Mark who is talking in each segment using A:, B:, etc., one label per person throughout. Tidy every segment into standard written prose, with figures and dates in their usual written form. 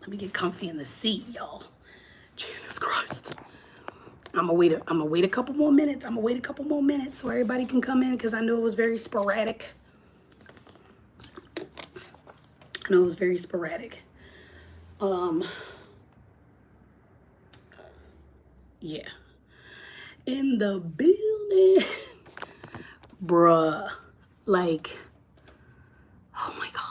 A: Let me get comfy in the seat, y'all. Jesus Christ. I'm gonna wait a couple more minutes. I'm gonna wait a couple more minutes so everybody can come in because I know it was very sporadic. Yeah. In the building. Bruh. Like, oh my God.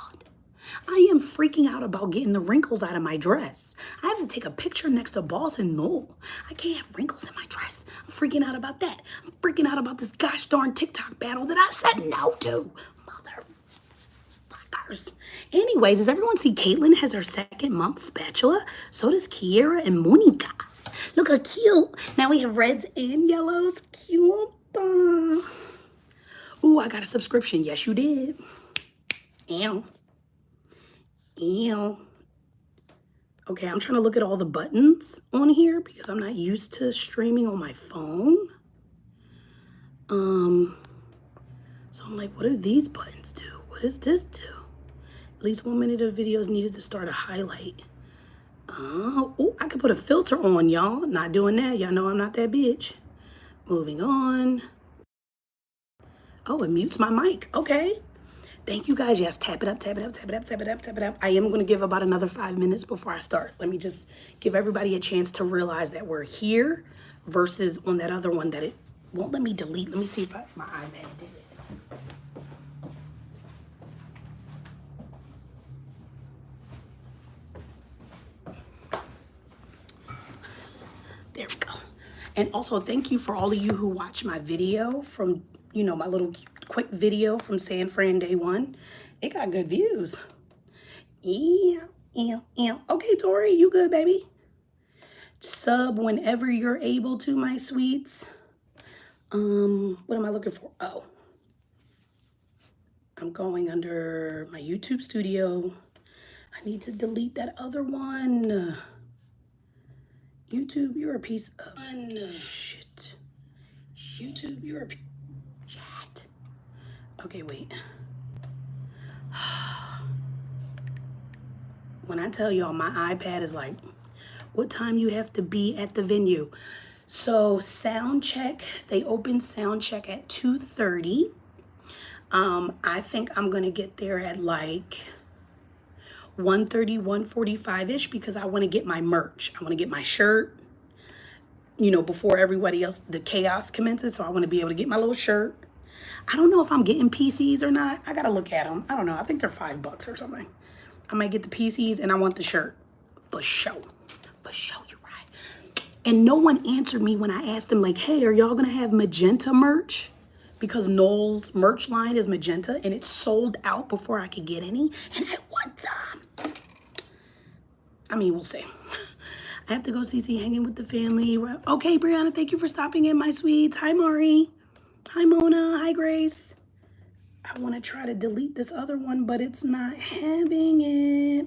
A: I am freaking out about getting the wrinkles out of my dress. I have to take a picture next to Boss and Noel. I can't have wrinkles in my dress. I'm freaking out about that. I'm freaking out about this gosh darn TikTok battle that I said no to. Motherfuckers. Anyway, does everyone see Caitlin has her second month spatula? So does Kiera and Monica. Look how cute. Now we have reds and yellows. Cute. Ooh, I got a subscription. Yes, you did. Ew. Ew. Okay, I'm trying to look at all the buttons on here because I'm not used to streaming on my phone. So I'm like, what do these buttons do? What does this do? At least 1 minute of video is needed to start a highlight. Oh, I could put a filter on, y'all. Not doing that. Y'all know I'm not that bitch. Moving on. Oh, it mutes my mic. Okay. Thank you guys. Yes, tap it up, tap it up, tap it up, tap it up, tap it up. I am going to give about another 5 minutes before I start. Let me just give everybody a chance to realize that we're here versus on that other one that it won't let me delete. Let me see if my iPad did it. There we go. And also thank you for all of you who watched my video from, you know, my little quick video from San Fran Day 1. It got good views. Yeah. Okay, Tori, you good, baby? Sub whenever you're able to, my sweets. What am I looking for? Oh. I'm going under my YouTube studio. I need to delete that other one. YouTube, you're a piece of shit. YouTube, you're a piece of shit. Okay, wait. When I tell y'all my iPad is like, what time you have to be at the venue? So sound check, they open sound check at 2:30. I think I'm gonna get there at like 1:30, 1:45-ish because I want to get my merch. I want to get my shirt, you know, before everybody else, the chaos commences. So I want to be able to get my little shirt. I don't know if I'm getting PCs or not. I got to look at them. I don't know. I think they're $5 or something. I might get the PCs and I want the shirt. For sure. For sure, you're right. And no one answered me when I asked them like, hey, are y'all going to have magenta merch? Because Noel's merch line is magenta and it's sold out before I could get any. And I want some. I mean, we'll see. I have to go see hanging with the family. Okay, Brianna, thank you for stopping in, my sweets. Hi, Mari. Hi, Mona. Hi, Grace. I want to try to delete this other one, but it's not having it.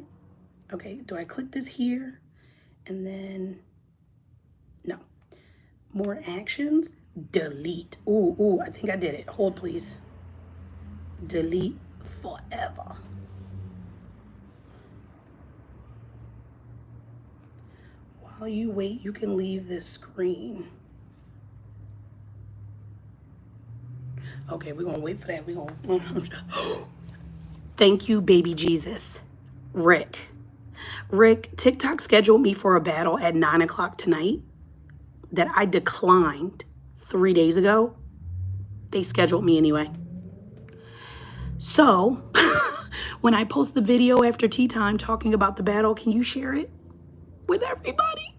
A: Okay, do I click this here? And then, no. More actions. Delete. Ooh, I think I did it. Hold, please. Delete forever. While you wait, you can leave this screen. Okay, we're gonna wait for that. Thank you, baby Jesus. Rick, TikTok scheduled me for a battle at 9 o'clock tonight that I declined 3 days ago. They scheduled me anyway. So, when I post the video after tea time talking about the battle, can you share it with everybody?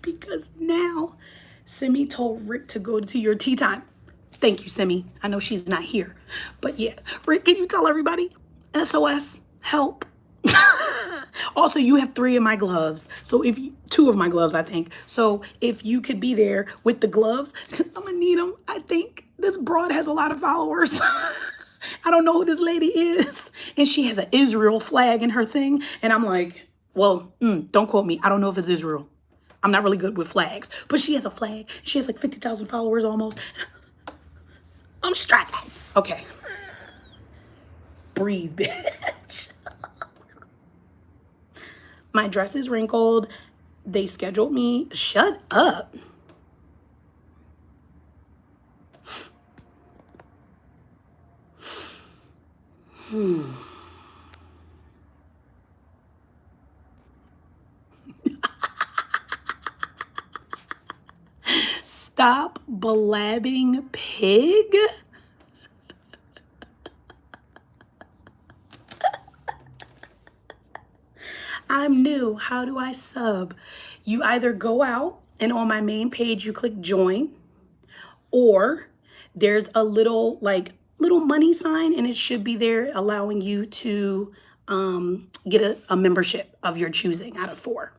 A: Because now, Simi told Rick to go to your tea time. Thank you, Simi. I know she's not here. But yeah, Rick, can you tell everybody? SOS, help. Also, you have 3 of my gloves. So if you, 2 of my gloves, I think. So if you could be there with the gloves, I'm gonna need them. I think this broad has a lot of followers. I don't know who this lady is. And she has an Israel flag in her thing. And I'm like, well, don't quote me. I don't know if it's Israel. I'm not really good with flags. But she has a flag. She has like 50,000 followers almost. I'm stressing. Okay. Breathe, bitch. My dress is wrinkled. They scheduled me. Shut up. Stop blabbing pig. I'm new. How do I sub? You either go out and on my main page, you click join, or there's a little money sign and it should be there allowing you to get a membership of your choosing out of 4.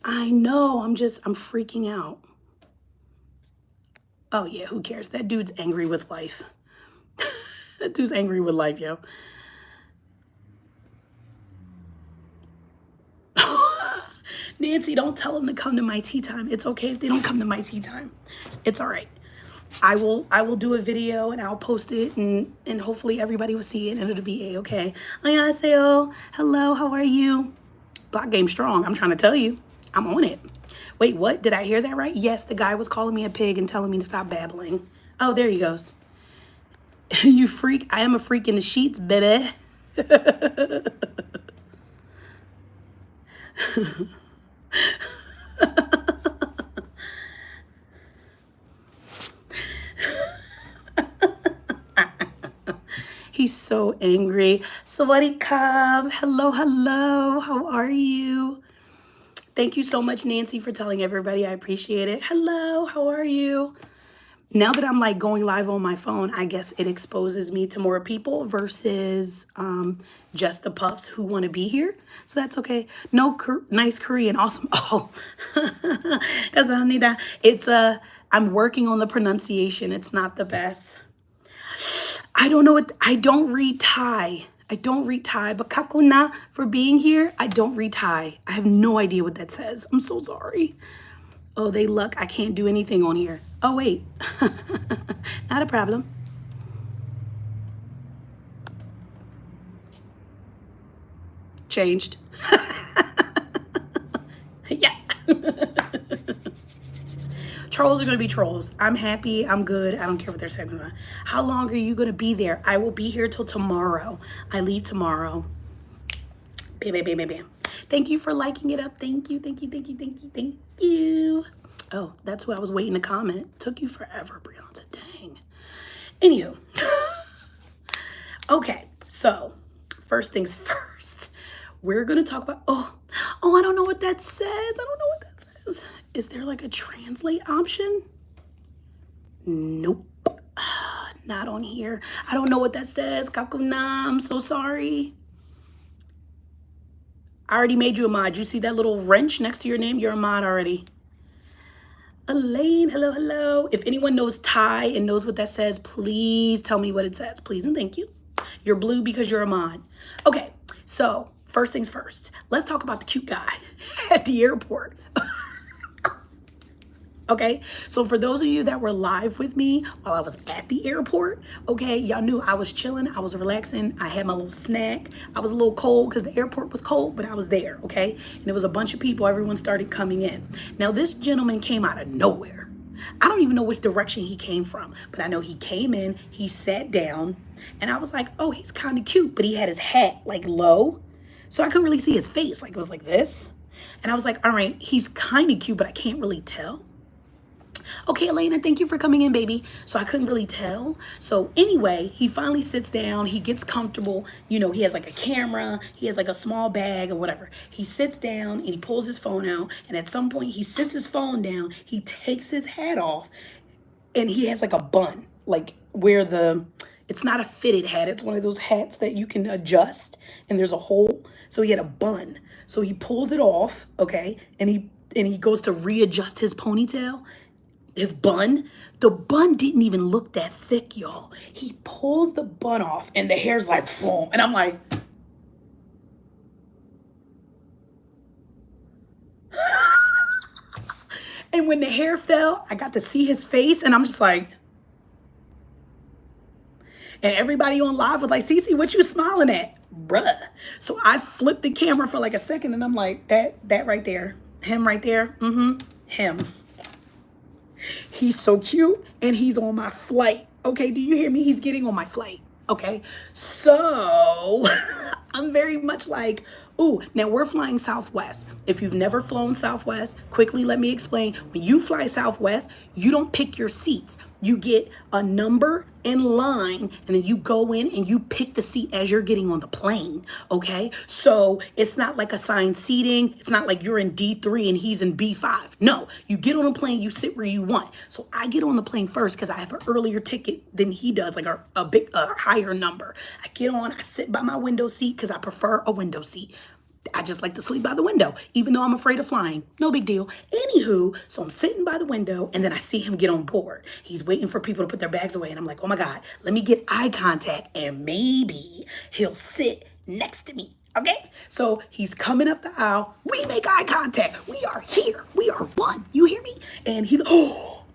A: I know, I'm freaking out. Oh yeah, who cares? That dude's angry with life. That dude's angry with life, yo. Nancy, don't tell them to come to my tea time. It's okay if they don't come to my tea time. It's all right. I will do a video and I'll post it and hopefully everybody will see it and it'll be a-okay. Annyeonghaseyo. Hello, how are you? Block game strong. I'm trying to tell you. I'm on it. Wait, what? Did I hear that right? Yes, the guy was calling me a pig and telling me to stop babbling. Oh, there he goes. You freak. I am a freak in the sheets, baby. He's so angry. Sawadee-ka. Hello, hello. How are you? Thank you so much, Nancy, for telling everybody. I appreciate it. Hello, how are you? Now that I'm like going live on my phone, I guess it exposes me to more people versus just the puffs who want to be here. So that's okay. No, nice Korean, awesome. Oh, it's I'm working on the pronunciation. It's not the best. I don't know what, I don't read Thai. I don't read Thai, but kakuna for being here, I don't read Thai. I have no idea what that says. I'm so sorry. Oh, they luck. I can't do anything on here. Oh, wait. Not a problem. Changed. Yeah. Trolls are going to be trolls. I'm happy. I'm good. I don't care what they're saying about. How long are you going to be there? I will be here till tomorrow. I leave tomorrow. Bam, bam, bam, bam, bam. Thank you for liking it up. Thank you, thank you, thank you, thank you, thank you. Oh, that's who I was waiting to comment. Took you forever, Brianna. Dang. Anywho. Okay, so first things first. We're going to talk about, oh, I don't know what that says. I don't know what that says. Is there like a translate option? Nope. Not on here. I don't know what that says. Kakuna, I'm so sorry. I already made you a mod. You see that little wrench next to your name? You're a mod already. Elaine, hello, hello. If anyone knows Thai and knows what that says, please tell me what it says. Please and thank you. You're blue because you're a mod. Okay, so first things first. Let's talk about the cute guy at the airport. Okay, so for those of you that were live with me while I was at the airport, okay, y'all knew I was chilling, I was relaxing, I had my little snack. I was a little cold because the airport was cold, but I was there, okay? And there was a bunch of people, everyone started coming in. Now this gentleman came out of nowhere. I don't even know which direction he came from, but I know he came in, he sat down, and I was like, oh, he's kind of cute, but he had his hat like low, so I couldn't really see his face, like it was like this. And I was like, all right, he's kind of cute, but I can't really tell. Okay, Elena, thank you for coming in, baby. So I couldn't really tell. So anyway, he finally sits down. He gets comfortable. You know, he has like a camera. He has like a small bag or whatever. He sits down and he pulls his phone out. And at some point, he sits his phone down. He takes his hat off. And he has like a bun. Like where it's not a fitted hat. It's one of those hats that you can adjust. And there's a hole. So he had a bun. So he pulls it off, okay? And he goes to readjust his ponytail. His bun, the bun didn't even look that thick, y'all. He pulls the bun off and the hair's like foam. And I'm like, and when the hair fell, I got to see his face and I'm just like, and everybody on live was like, Cece, what you smiling at? Bruh. So I flipped the camera for like a second and I'm like, that right there, him right there, him. He's so cute and he's on my flight. Okay, do you hear me? He's getting on my flight. Okay, so I'm very much like, ooh, now we're flying Southwest. If you've never flown Southwest, quickly let me explain. When you fly Southwest, you don't pick your seats. You get a number in line and then you go in and you pick the seat as you're getting on the plane, okay? So it's not like assigned seating. It's not like you're in D3 and he's in B5. No, you get on a plane, you sit where you want. So I get on the plane first because I have an earlier ticket than he does, like a higher number. I get on, I sit by my window seat because I prefer a window seat. I just like to sleep by the window, even though I'm afraid of flying. No big deal. Anywho, so I'm sitting by the window and then I see him get on board. He's waiting for people to put their bags away. And I'm like, oh my God, let me get eye contact and maybe he'll sit next to me. Okay? So he's coming up the aisle. We make eye contact. We are here. We are one. You hear me? And he, oh,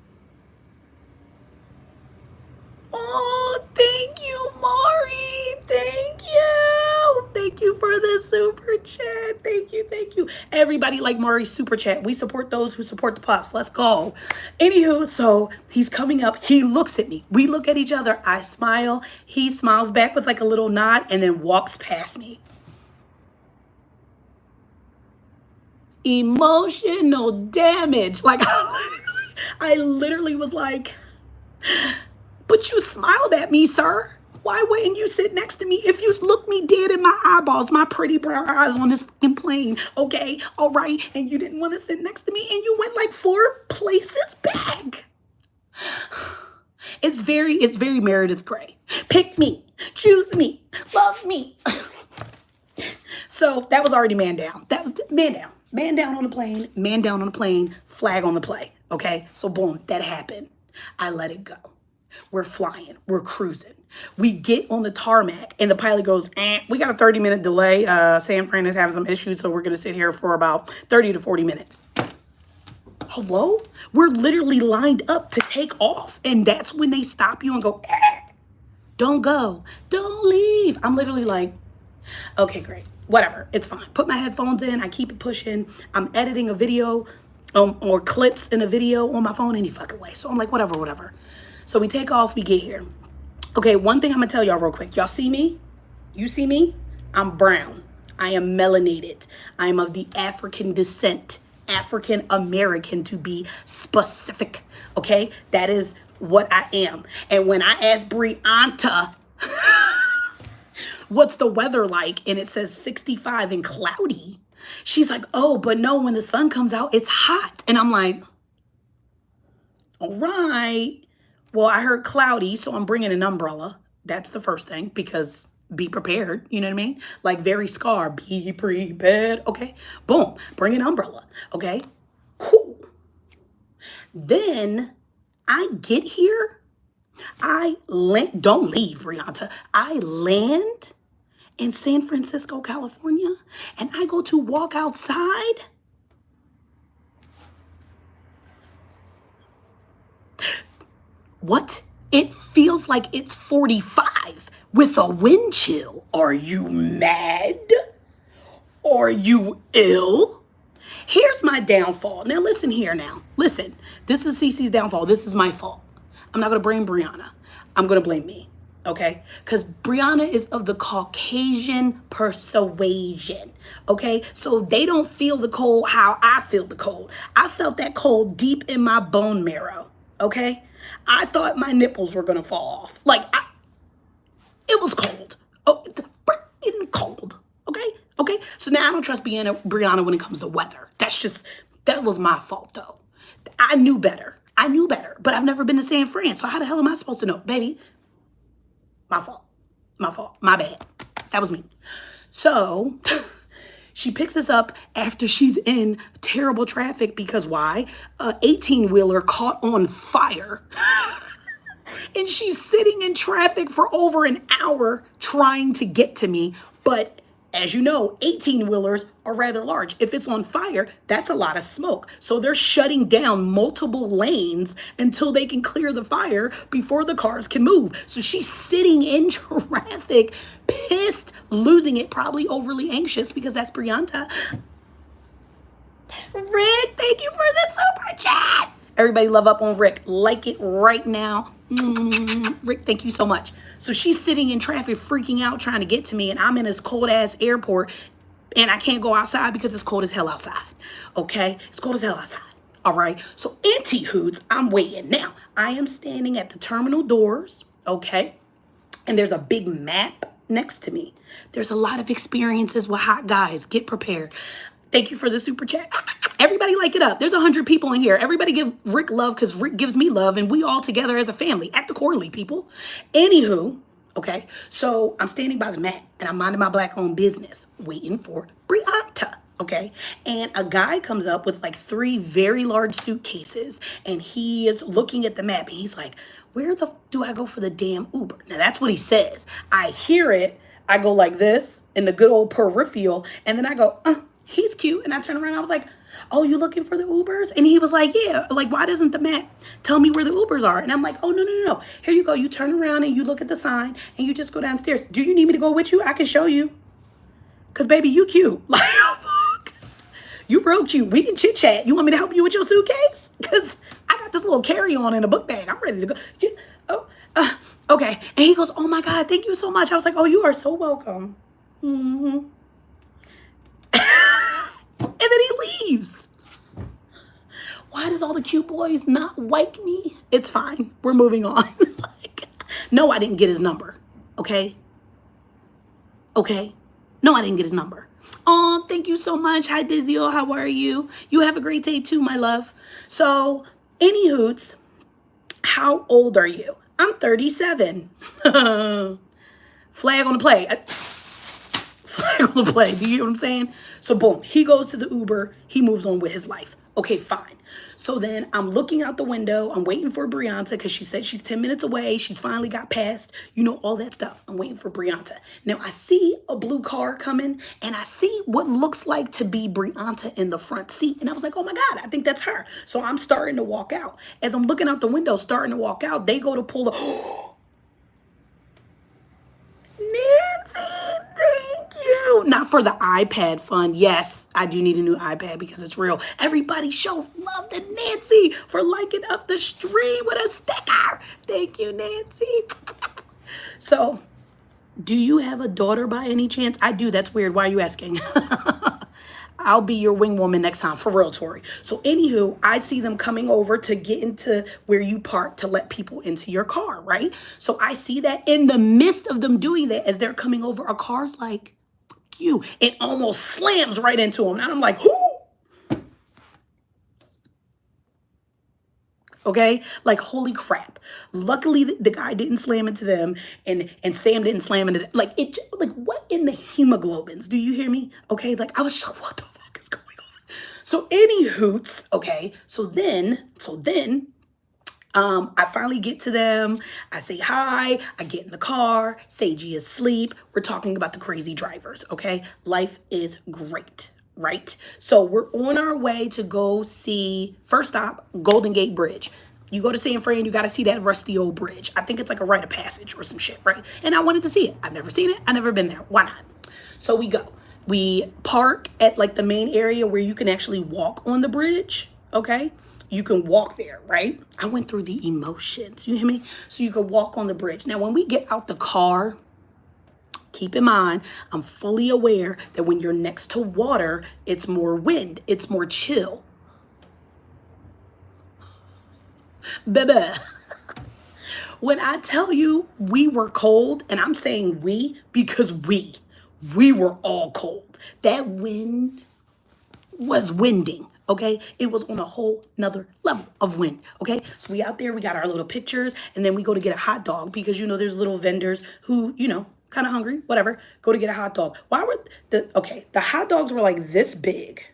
A: thank you, Maury. Thank you. Thank you for the super chat. Thank you. Thank you. Everybody like Maury's super chat. We support those who support the Puffs. Let's go. Anywho, so he's coming up. He looks at me. We look at each other. I smile. He smiles back with like a little nod and then walks past me. Emotional damage. Like I literally was like, but you smiled at me, sir. Why wouldn't you sit next to me if you look me dead in my eyeballs, my pretty brown eyes on this fucking plane, okay? All right, and you didn't want to sit next to me and you went like 4 places back. It's very Meredith Grey. Pick me, choose me, love me. So that was already man down. Man down on the plane, man down on the plane, flag on the play, okay? So boom, that happened. I let it go. We're flying. We're cruising. We get on the tarmac and the pilot goes, we got a 30-minute delay. San Fran is having some issues, so we're going to sit here for about 30 to 40 minutes. Hello? We're literally lined up to take off. And that's when they stop you and go, don't go. Don't leave. I'm literally like, okay, great. Whatever. It's fine. Put my headphones in. I keep it pushing. I'm editing a video or clips in a video on my phone any fucking way. So I'm like, whatever. So we take off, we get here. Okay, one thing I'm gonna tell y'all real quick. Y'all see me? You see me? I'm brown. I am melanated. I am of the African descent. African American to be specific. Okay? That is what I am. And when I asked Brianta, what's the weather like? And it says 65 and cloudy. She's like, oh, but no, when the sun comes out, it's hot. And I'm like, all right. Well, I heard cloudy, so I'm bringing an umbrella. That's the first thing, because be prepared. You know what I mean? Like very Scar, be prepared. Okay. Boom. Bring an umbrella. Okay. Cool. Then I get here. I land. Don't leave, Brianta. I land in San Francisco, California, and I go to walk outside. What? It feels like it's 45 with a wind chill. Are you mad? Are you ill? Here's my downfall. Now listen here now. Listen, this is Cece's downfall. This is my fault. I'm not going to blame Brianna. I'm going to blame me. Okay? Because Brianna is of the Caucasian persuasion. Okay? So they don't feel the cold how I feel the cold. I felt that cold deep in my bone marrow. Okay? I thought my nipples were going to fall off. Like, it was cold. Oh, it's cold. Okay? Okay? So now I don't trust Brianna when it comes to weather. That was my fault, though. I knew better. But I've never been to San Fran. So how the hell am I supposed to know? Baby, my fault. My bad. That was me. So she picks us up after she's in terrible traffic because why? A 18-wheeler caught on fire. And she's sitting in traffic for over an hour trying to get to me. But As you know, 18-wheelers are rather large. If it's on fire, that's a lot of smoke. So they're shutting down multiple lanes until they can clear the fire before the cars can move. So she's sitting in traffic, pissed, losing it, probably overly anxious because that's Brianta. Rick, thank you for the super chat. Everybody love up on Rick. Like it right now. Rick, thank you so much. So she's sitting in traffic freaking out trying to get to me, and I'm in this cold ass airport and I can't go outside because it's cold as hell outside. Okay? It's cold as hell outside. All right? So Auntie Hoots, I'm waiting. Now, I am standing at the terminal doors, okay? And there's a big map next to me. There's a lot of experiences with hot guys. Get prepared. Thank you for the super chat. Everybody like it up. There's 100 people in here. Everybody give Rick love because Rick gives me love, and we all together as a family. Act accordingly, people. Anywho, okay, so I'm standing by the mat, and I'm minding my black-owned business, waiting for Brianta, okay? And a guy comes up with like 3 very large suitcases, and he is looking at the map, and he's like, where the do I go for the damn Uber? Now, that's what he says. I hear it. I go like this in the good old peripheral, and then I go, he's cute. And I turn around, I was like, oh, you looking for the Ubers? And he was like, yeah. Like, why doesn't the map tell me where the Ubers are? And I'm like, oh, no. Here you go. You turn around and you look at the sign and you just go downstairs. Do you need me to go with you? I can show you. Because, baby, you cute. Like, oh, fuck. You real cute. We can chit chat. You want me to help you with your suitcase? Because I got this little carry-on in a book bag. I'm ready to go. Okay. And he goes, oh, my God, thank you so much. I was like, oh, you are so welcome. Mm-hmm. And then he leaves. Why does all the cute boys not like me? It's fine. We're moving on. Like, no, I didn't get his number. Okay? Okay? No, I didn't get his number. Oh, thank you so much. Hi, Dizio. How are you? You have a great day too, my love. So, anywhoots, how old are you? I'm 37. Flag on the play. Flag on the play. Do you hear what I'm saying? So boom, he goes to the Uber. He moves on with his life. Okay, fine. So then I'm looking out the window. I'm waiting for Brianta because she said she's 10 minutes away. She's finally got past, you know, all that stuff. I'm waiting for Brianta. Now I see a blue car coming and I see what looks like to be Brianta in the front seat. And I was like, oh my God, I think that's her. So I'm starting to walk out. As I'm looking out the window, starting to walk out, they go to pull the... Nancy, thank you. Not for the iPad fund. Yes, I do need a new iPad because it's real. Everybody show love to Nancy for liking up the stream with a sticker. Thank you, Nancy. So, do you have a daughter by any chance? I do. That's weird. Why are you asking? I'll be your wing woman next time, for real, Tori. So anywho, I see them coming over to get into where you park to let people into your car, right? So I see that in the midst of them doing that, as they're coming over, a car's like, fuck you. It almost slams right into them. And I'm like, whoo! Okay, like holy crap. Luckily the guy didn't slam into them, and Sam didn't slam into them. Like what in the hemoglobins? Do you hear me? Okay, like I was just, what the fuck is going on? So anywhoots, okay, so then I finally get to them. I say hi. I get in the car. Seiji is asleep. We're talking about the crazy drivers, okay? Life is great, right? So we're on our way to go see, first stop, Golden Gate Bridge. You go to San Fran, you got to see that rusty old bridge. I think it's like a rite of passage or some shit, right? And I wanted to see it. I've never seen it. I've never been there. Why not? So we go. We park at like the main area where you can actually walk on the bridge, okay? You can walk there, right? I went through the emotions, you hear me? So you can walk on the bridge. Now, when we get out the car, keep in mind, I'm fully aware that when you're next to water, it's more wind, it's more chill. Baby, when I tell you we were cold, and I'm saying we because we were all cold. That wind was winding. Okay, it was on a whole nother level of wind. Okay, so we out there, we got our little pictures, and then we go to get a hot dog because, you know, there's little vendors who, you know, kind of hungry, whatever, go to get a hot dog. Why were the hot dogs were like this big.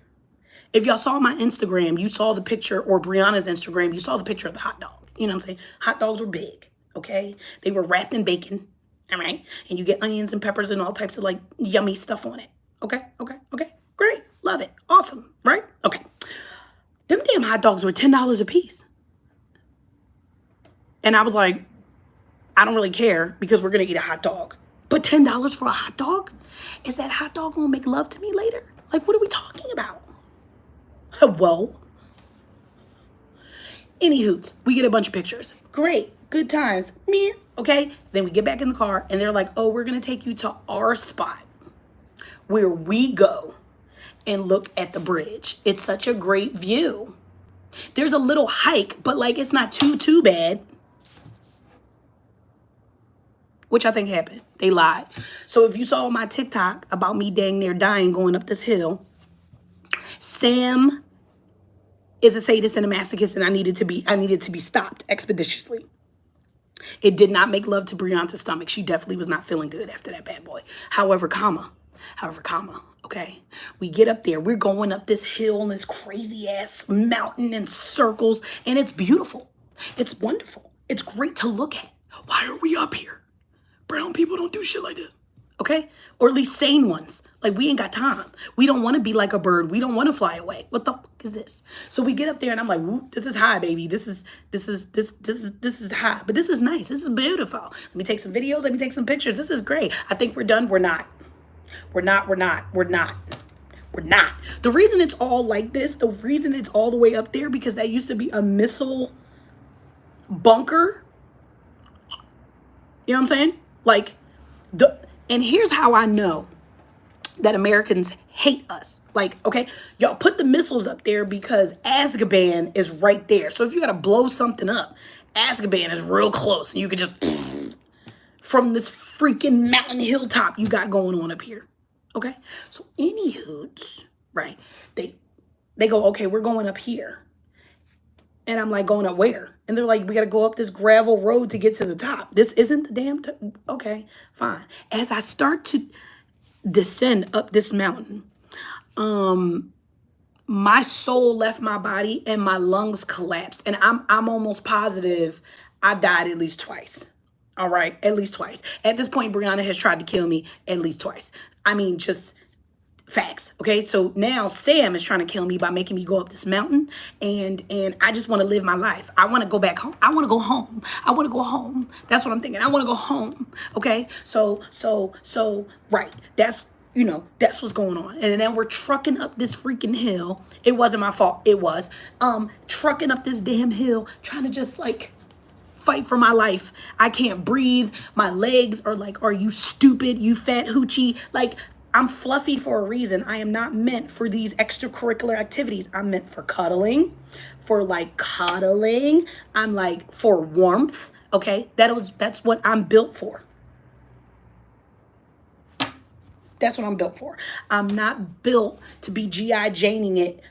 A: If y'all saw my Instagram, you saw the picture, or Brianna's Instagram, you saw the picture of the hot dog. You know what I'm saying? Hot dogs were big, okay? They were wrapped in bacon, All right. And you get onions and peppers and all types of like yummy stuff on it. Okay. Great. Love it. Awesome. Right? Okay. Them damn hot dogs were $10 a piece. And I was like, I don't really care because we're going to eat a hot dog. But $10 for a hot dog? Is that hot dog going to make love to me later? Like, what are we talking about? Whoa. Anywho, we get a bunch of pictures. Great. Good times. Okay. Then we get back in the car and they're like, oh, we're going to take you to our spot where we go and look at the bridge. It's such a great view. There's a little hike, but like it's not too bad. Which I think happened. They lied. So if you saw my TikTok about me dang near dying going up this hill, Sam is a sadist and a masochist, and I needed to be stopped expeditiously. It did not make love to Brianna's stomach. She definitely was not feeling good after that bad boy. However, okay? We get up there. We're going up this hill and this crazy ass mountain in circles, and it's beautiful. It's wonderful. It's great to look at. Why are we up here? Brown people don't do shit like this. Okay? Or at least sane ones. Like, we ain't got time. We don't want to be like a bird. We don't want to fly away. What the fuck is this? So we get up there and I'm like, whoop, this is high, baby. This is high. But this is nice. This is beautiful. Let me take some videos. Let me take some pictures. This is great. I think we're done. We're not. The reason it's all like this, the reason it's all the way up there, because that used to be a missile bunker. You know what I'm saying? Like, and here's how I know that Americans hate us. Like, okay, y'all put the missiles up there because Azkaban is right there. So if you got to blow something up, Azkaban is real close. And you could just, from this freaking mountain hilltop you got going on up here. Okay? So anywho, right, they go, okay, we're going up here. And I'm like, going up where? And they're like, we got to go up this gravel road to get to the top. This isn't the damn okay, fine. As I start to descend up this mountain, my soul left my body and my lungs collapsed. And I'm almost positive I died at least twice. All right, at least twice. At this point, Brianna has tried to kill me at least twice. I mean, just facts. Okay, so now Sam is trying to kill me by making me go up this mountain, and I just want to live my life. I want to go back home. I want to go home. I want to go home. That's what I'm thinking. I want to go home. Okay, so right. That's, you know, that's what's going on. And then we're trucking up this freaking hill. It wasn't my fault. It was trucking up this damn hill, trying to just like fight for my life. I can't breathe. My legs are like, are you stupid, you fat hoochie? Like, I'm fluffy for a reason. I am not meant for these extracurricular activities. I'm meant for cuddling, for like coddling. I'm like for warmth. Okay, that's what I'm built for. That's what I'm built for. I'm not built to be G.I. Janing it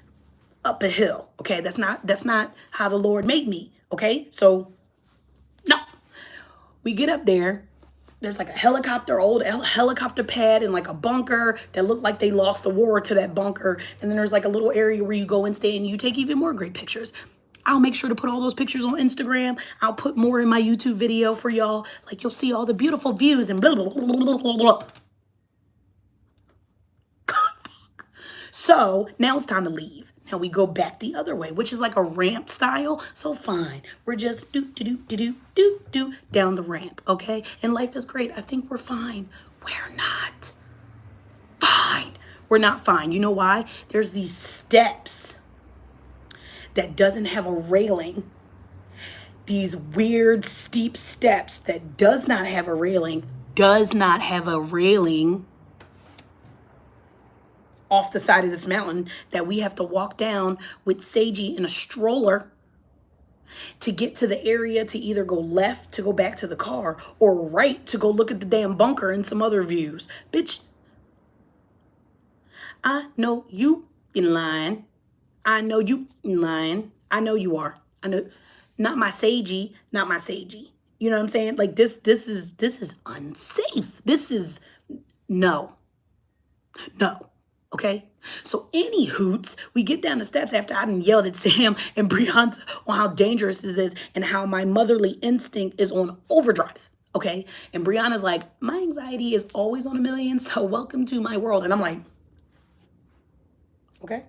A: up a hill. Okay, that's not how the Lord made me. Okay, so no. We get up there. There's like a old helicopter pad and like a bunker that looked like they lost the war to that bunker. And then there's like a little area where you go and stay and you take even more great pictures. I'll make sure to put all those pictures on Instagram. I'll put more in my YouTube video for y'all. Like, you'll see all the beautiful views and blah, blah, blah, blah, blah, blah. So now it's time to leave. Now we go back the other way, which is like a ramp style. So fine, we're just do down the ramp, okay? And life is great. I think we're fine. We're not fine. We're not fine. You know why? There's these steps that doesn't have a railing. These weird steep steps that does not have a railing off the side of this mountain that we have to walk down with Seiji in a stroller to get to the area to either go left to go back to the car or right to go look at the damn bunker and some other views. Bitch, I know you in line. I know you in line. I know you are. I know. Not my Seiji. Not my Seiji. You know what I'm saying? Like, this is unsafe. This is no. Okay, so anywho, we get down the steps after I done yelled at Sam and Brianna on how dangerous this is and how my motherly instinct is on overdrive. Okay. And Brianna's like, my anxiety is always on a million. So welcome to my world. And I'm like, okay,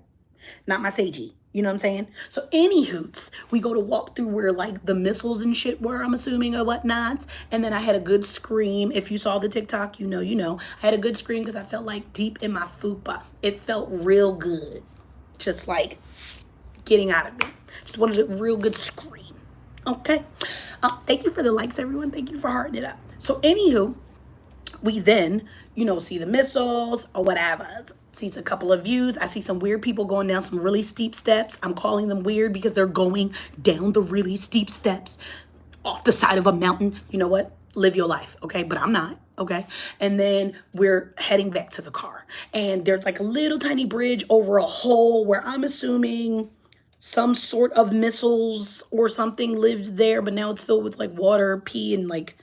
A: not my sagey. You know what I'm saying? So any hoots, we go to walk through where like the missiles and shit were, I'm assuming, or whatnot. And then I had a good scream. If you saw the TikTok, you know, you know. I had a good scream because I felt like deep in my fupa. It felt real good. Just like getting out of me. Just wanted a real good scream. Okay. Thank you for the likes, everyone. Thank you for hearting it up. So anywho, we then, you know, see the missiles or whatever. Sees a couple of views. I see some weird people going down some really steep steps. I'm calling them weird because they're going down the really steep steps off the side of a mountain. You know what? Live your life, okay? But I'm not, okay? And then we're heading back to the car. And there's like a little tiny bridge over a hole where I'm assuming some sort of missiles or something lived there, but now it's filled with like water, pee, and like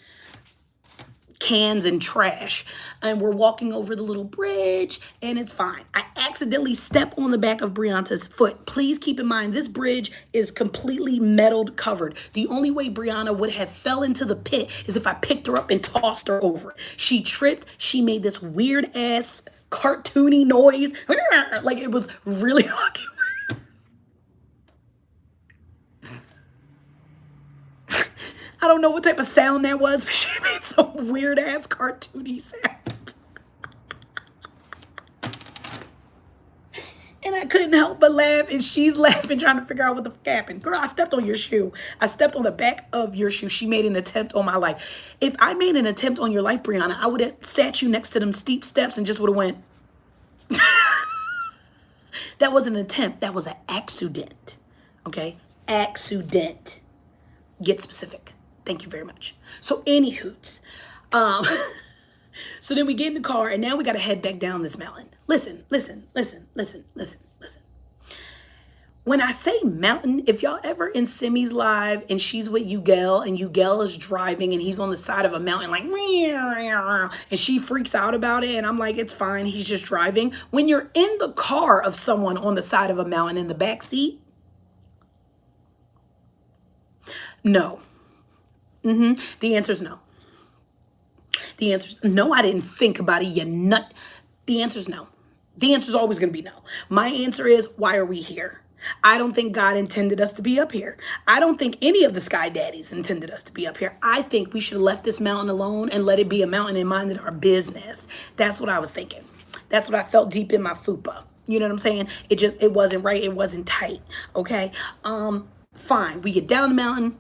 A: cans and trash. And we're walking over the little bridge and it's fine. I accidentally step on the back of Brianna's foot. Please keep in mind, this bridge is completely metalled covered. The only way Brianna would have fell into the pit is if I picked her up and tossed her over it. She tripped. She made this weird ass cartoony noise. Like it was really fucking weird. I don't know what type of sound that was, but she made some weird ass cartoony sound. And I couldn't help but laugh, and she's laughing, trying to figure out what the fuck happened. Girl, I stepped on your shoe. I stepped on the back of your shoe. She made an attempt on my life. If I made an attempt on your life, Brianna, I would have sat you next to them steep steps and just would have went. That wasn't an attempt. That was an accident. Okay? Accident. Get specific. Thank you very much. So anywhoots, so then we get in the car and now we got to head back down this mountain. Listen. When I say mountain, if y'all ever in Simi's live and she's with Ugel and Ugel is driving and he's on the side of a mountain like, and she freaks out about it and I'm like, it's fine, he's just driving. When you're in the car of someone on the side of a mountain in the back seat, no. The answer is no. The answer is no. I didn't think about it, you nut. The answer is no. The answer is always going to be no. My answer is, why are we here? I don't think God intended us to be up here. I don't think any of the sky daddies intended us to be up here. I think we should have left this mountain alone and let it be a mountain and minded our business. That's what I was thinking. That's what I felt deep in my fupa. You know what I'm saying? It wasn't right. It wasn't tight. Okay. Fine. We get down the mountain.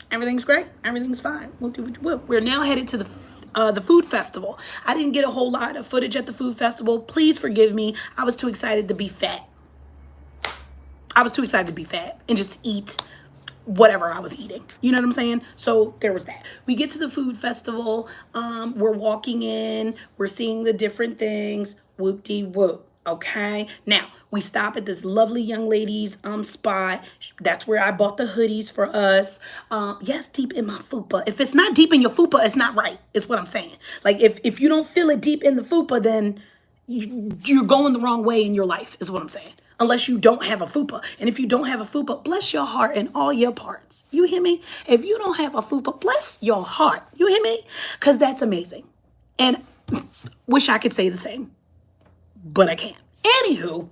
A: Everything's great. Everything's fine. We're now headed to the food festival. I didn't get a whole lot of footage at the food festival. Please forgive me. I was too excited to be fat. I was too excited to be fat and just eat whatever I was eating. You know what I'm saying? So there was that. We get to the food festival. We're walking in. We're seeing the different things. Whoop-de-whoop. Okay. Now we stop at this lovely young lady's spot. That's where I bought the hoodies for us. Yes, deep in my fupa. If it's not deep in your fupa, it's not right. Is what I'm saying. Like if you don't feel it deep in the fupa, then you're going the wrong way in your life. Is what I'm saying. Unless you don't have a fupa. And if you don't have a fupa, bless your heart and all your parts. You hear me? If you don't have a fupa, bless your heart. You hear me? Because that's amazing. And wish I could say the same. But I can't. Anywho,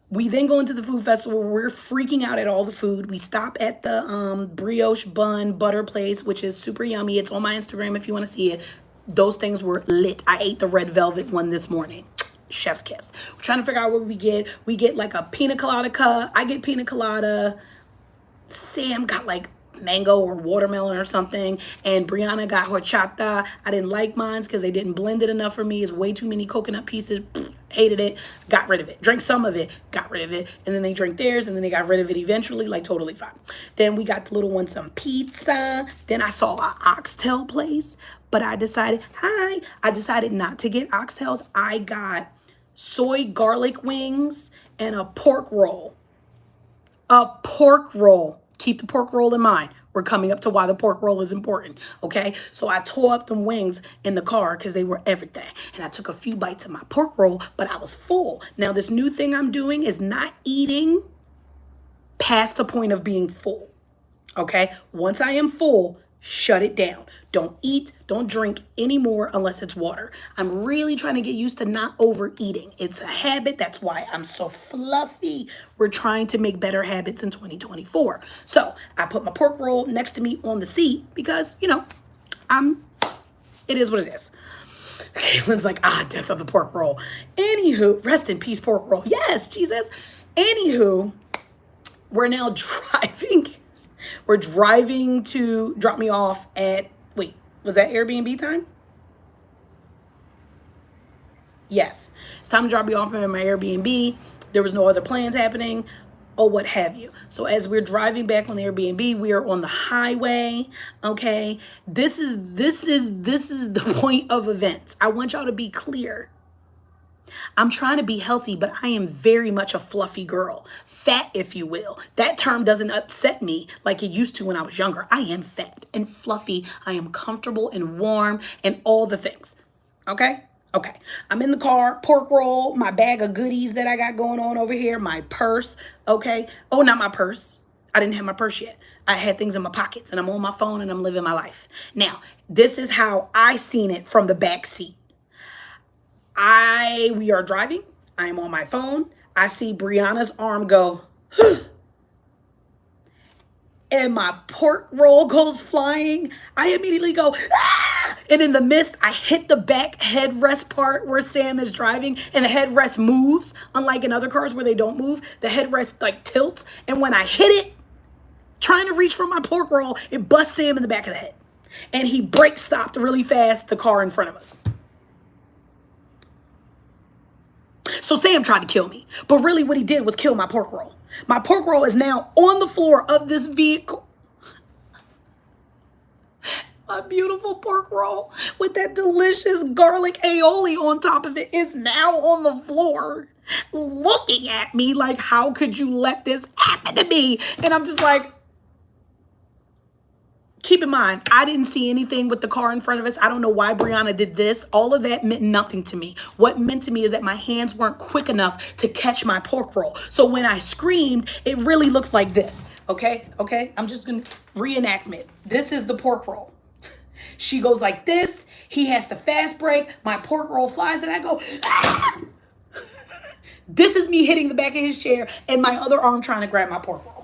A: we then go into the food festival. We're freaking out at all the food. We stop at the brioche bun butter place, which is super yummy. It's on my Instagram if you want to see it. Those things were lit. I ate the red velvet one this morning. Chef's kiss. We're trying to figure out what we get. We get like a pina colada cup. I get pina colada. Sam got like mango or watermelon or something, and Brianna got horchata. I didn't like mine because they didn't blend it enough for me. It's way too many coconut pieces. Hated it. Got rid of it. Drank some of it. Got rid of it. And then they drank theirs, and then they got rid of it eventually. Like totally fine. Then we got the little one some pizza. Then I saw an oxtail place, but I decided not to get oxtails. I got soy garlic wings and a pork roll. A pork roll. Keep the pork roll in mind. We're coming up to why the pork roll is important, okay? So I tore up them wings in the car because they were everything. And I took a few bites of my pork roll, but I was full. Now, this new thing I'm doing is not eating past the point of being full, okay? Once I am full, Shut it down. Don't eat, don't drink anymore unless it's water. I'm really trying to get used to not overeating. It's a habit. That's why I'm so fluffy. We're trying to make better habits in 2024. So I put my pork roll next to me on the seat because, you know, it is what it is. Caitlin's like, death of the pork roll. Anywho, rest in peace, pork roll. Yes, Jesus. Anywho, we're now driving. We're driving to drop me off at, wait, was that Airbnb time? Yes. It's time to drop me off at my Airbnb. There was no other plans happening or what have you. So as we're driving back on the Airbnb, we are on the highway. Okay. This is the point of events. I want y'all to be clear. I'm trying to be healthy, but I am very much a fluffy girl. Fat, if you will. That term doesn't upset me like it used to when I was younger. I am fat and fluffy. I am comfortable and warm and all the things. Okay? Okay. I'm in the car, pork roll, my bag of goodies that I got going on over here, my purse. Okay? Oh, not my purse. I didn't have my purse yet. I had things in my pockets and I'm on my phone and I'm living my life. Now, this is how I seen it from the back seat. We are driving. I'm on my phone. I see Brianna's arm go, and my pork roll goes flying. I immediately go, ah! And in the mist, I hit the back headrest part where Sam is driving, and the headrest moves. Unlike in other cars where they don't move, the headrest like tilts. And when I hit it, trying to reach for my pork roll, it busts Sam in the back of the head. And he brake stopped really fast the car in front of us. So Sam tried to kill me, but really what he did was kill my pork roll. My pork roll is now on the floor of this vehicle. My beautiful pork roll with that delicious garlic aioli on top of it is now on the floor looking at me like, how could you let this happen to me? And I'm just like, keep in mind, I didn't see anything with the car in front of us. I don't know why Brianna did this. All of that meant nothing to me. What meant to me is that my hands weren't quick enough to catch my pork roll. So when I screamed, it really looks like this. Okay? Okay? I'm just going to reenactment. This is the pork roll. She goes like this. He has to fast brake. My pork roll flies and I go, ah! This is me hitting the back of his chair and my other arm trying to grab my pork roll.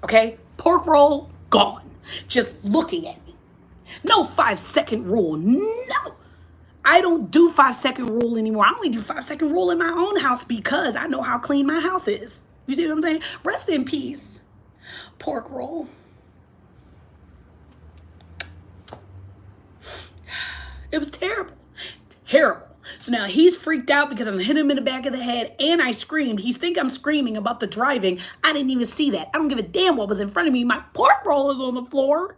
A: Okay, pork roll gone. Just looking at me. No 5-second rule. No. I don't do 5-second rule anymore. I only do 5-second rule in my own house because I know how clean my house is. You see what I'm saying? Rest in peace. Pork roll. It was terrible. Terrible. So now he's freaked out because I'm hitting him in the back of the head and I screamed. He think I'm screaming about the driving. I didn't even see that. I don't give a damn what was in front of me. My pork roll is on the floor.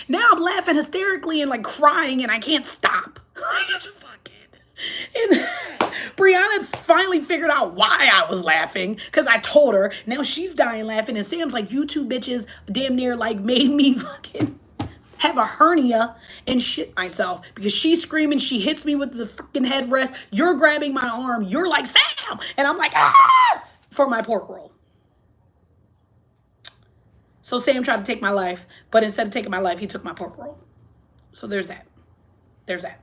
A: Now I'm laughing hysterically and like crying and I can't stop. And Brianna finally figured out why I was laughing because I told her. Now she's dying laughing and Sam's like, you two bitches damn near like made me fucking have a hernia and shit myself because she's screaming. She hits me with the fucking headrest. You're grabbing my arm. You're like, Sam. And I'm like, ah, for my pork roll. So Sam tried to take my life, but instead of taking my life, he took my pork roll. So there's that. There's that.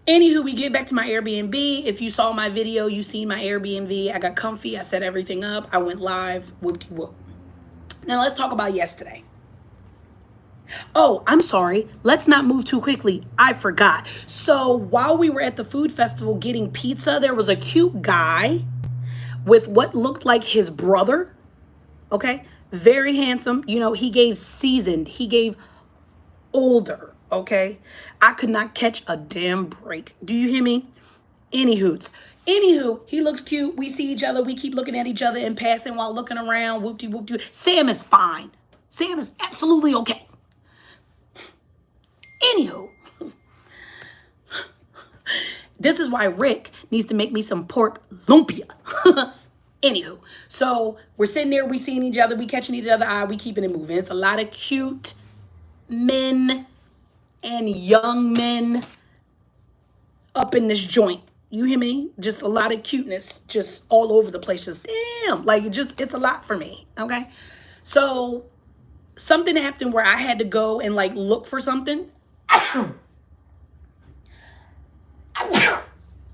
A: Anywho, we get back to my Airbnb. If you saw my video, you seen my Airbnb. I got comfy. I set everything up. I went live. Whoop-de-whoop. Now let's talk about yesterday. Oh, I'm sorry. Let's not move too quickly. I forgot. So while we were at the food festival getting pizza, there was a cute guy with what looked like his brother. Okay. Very handsome. You know, he gave seasoned. He gave older. Okay. I could not catch a damn break. Do you hear me? Anywho, he looks cute. We see each other. We keep looking at each other in passing while looking around. Whoop-de-whoop-de. Sam is fine. Sam is absolutely okay. Anywho, this is why Rick needs to make me some pork lumpia. Anywho, so we're sitting there, we seeing each other, we catching each other eye, we keeping it moving. It's a lot of cute men and young men up in this joint. You hear me? Just a lot of cuteness, just all over the place. Just damn, like it's a lot for me. Okay, so something happened where I had to go and like look for something.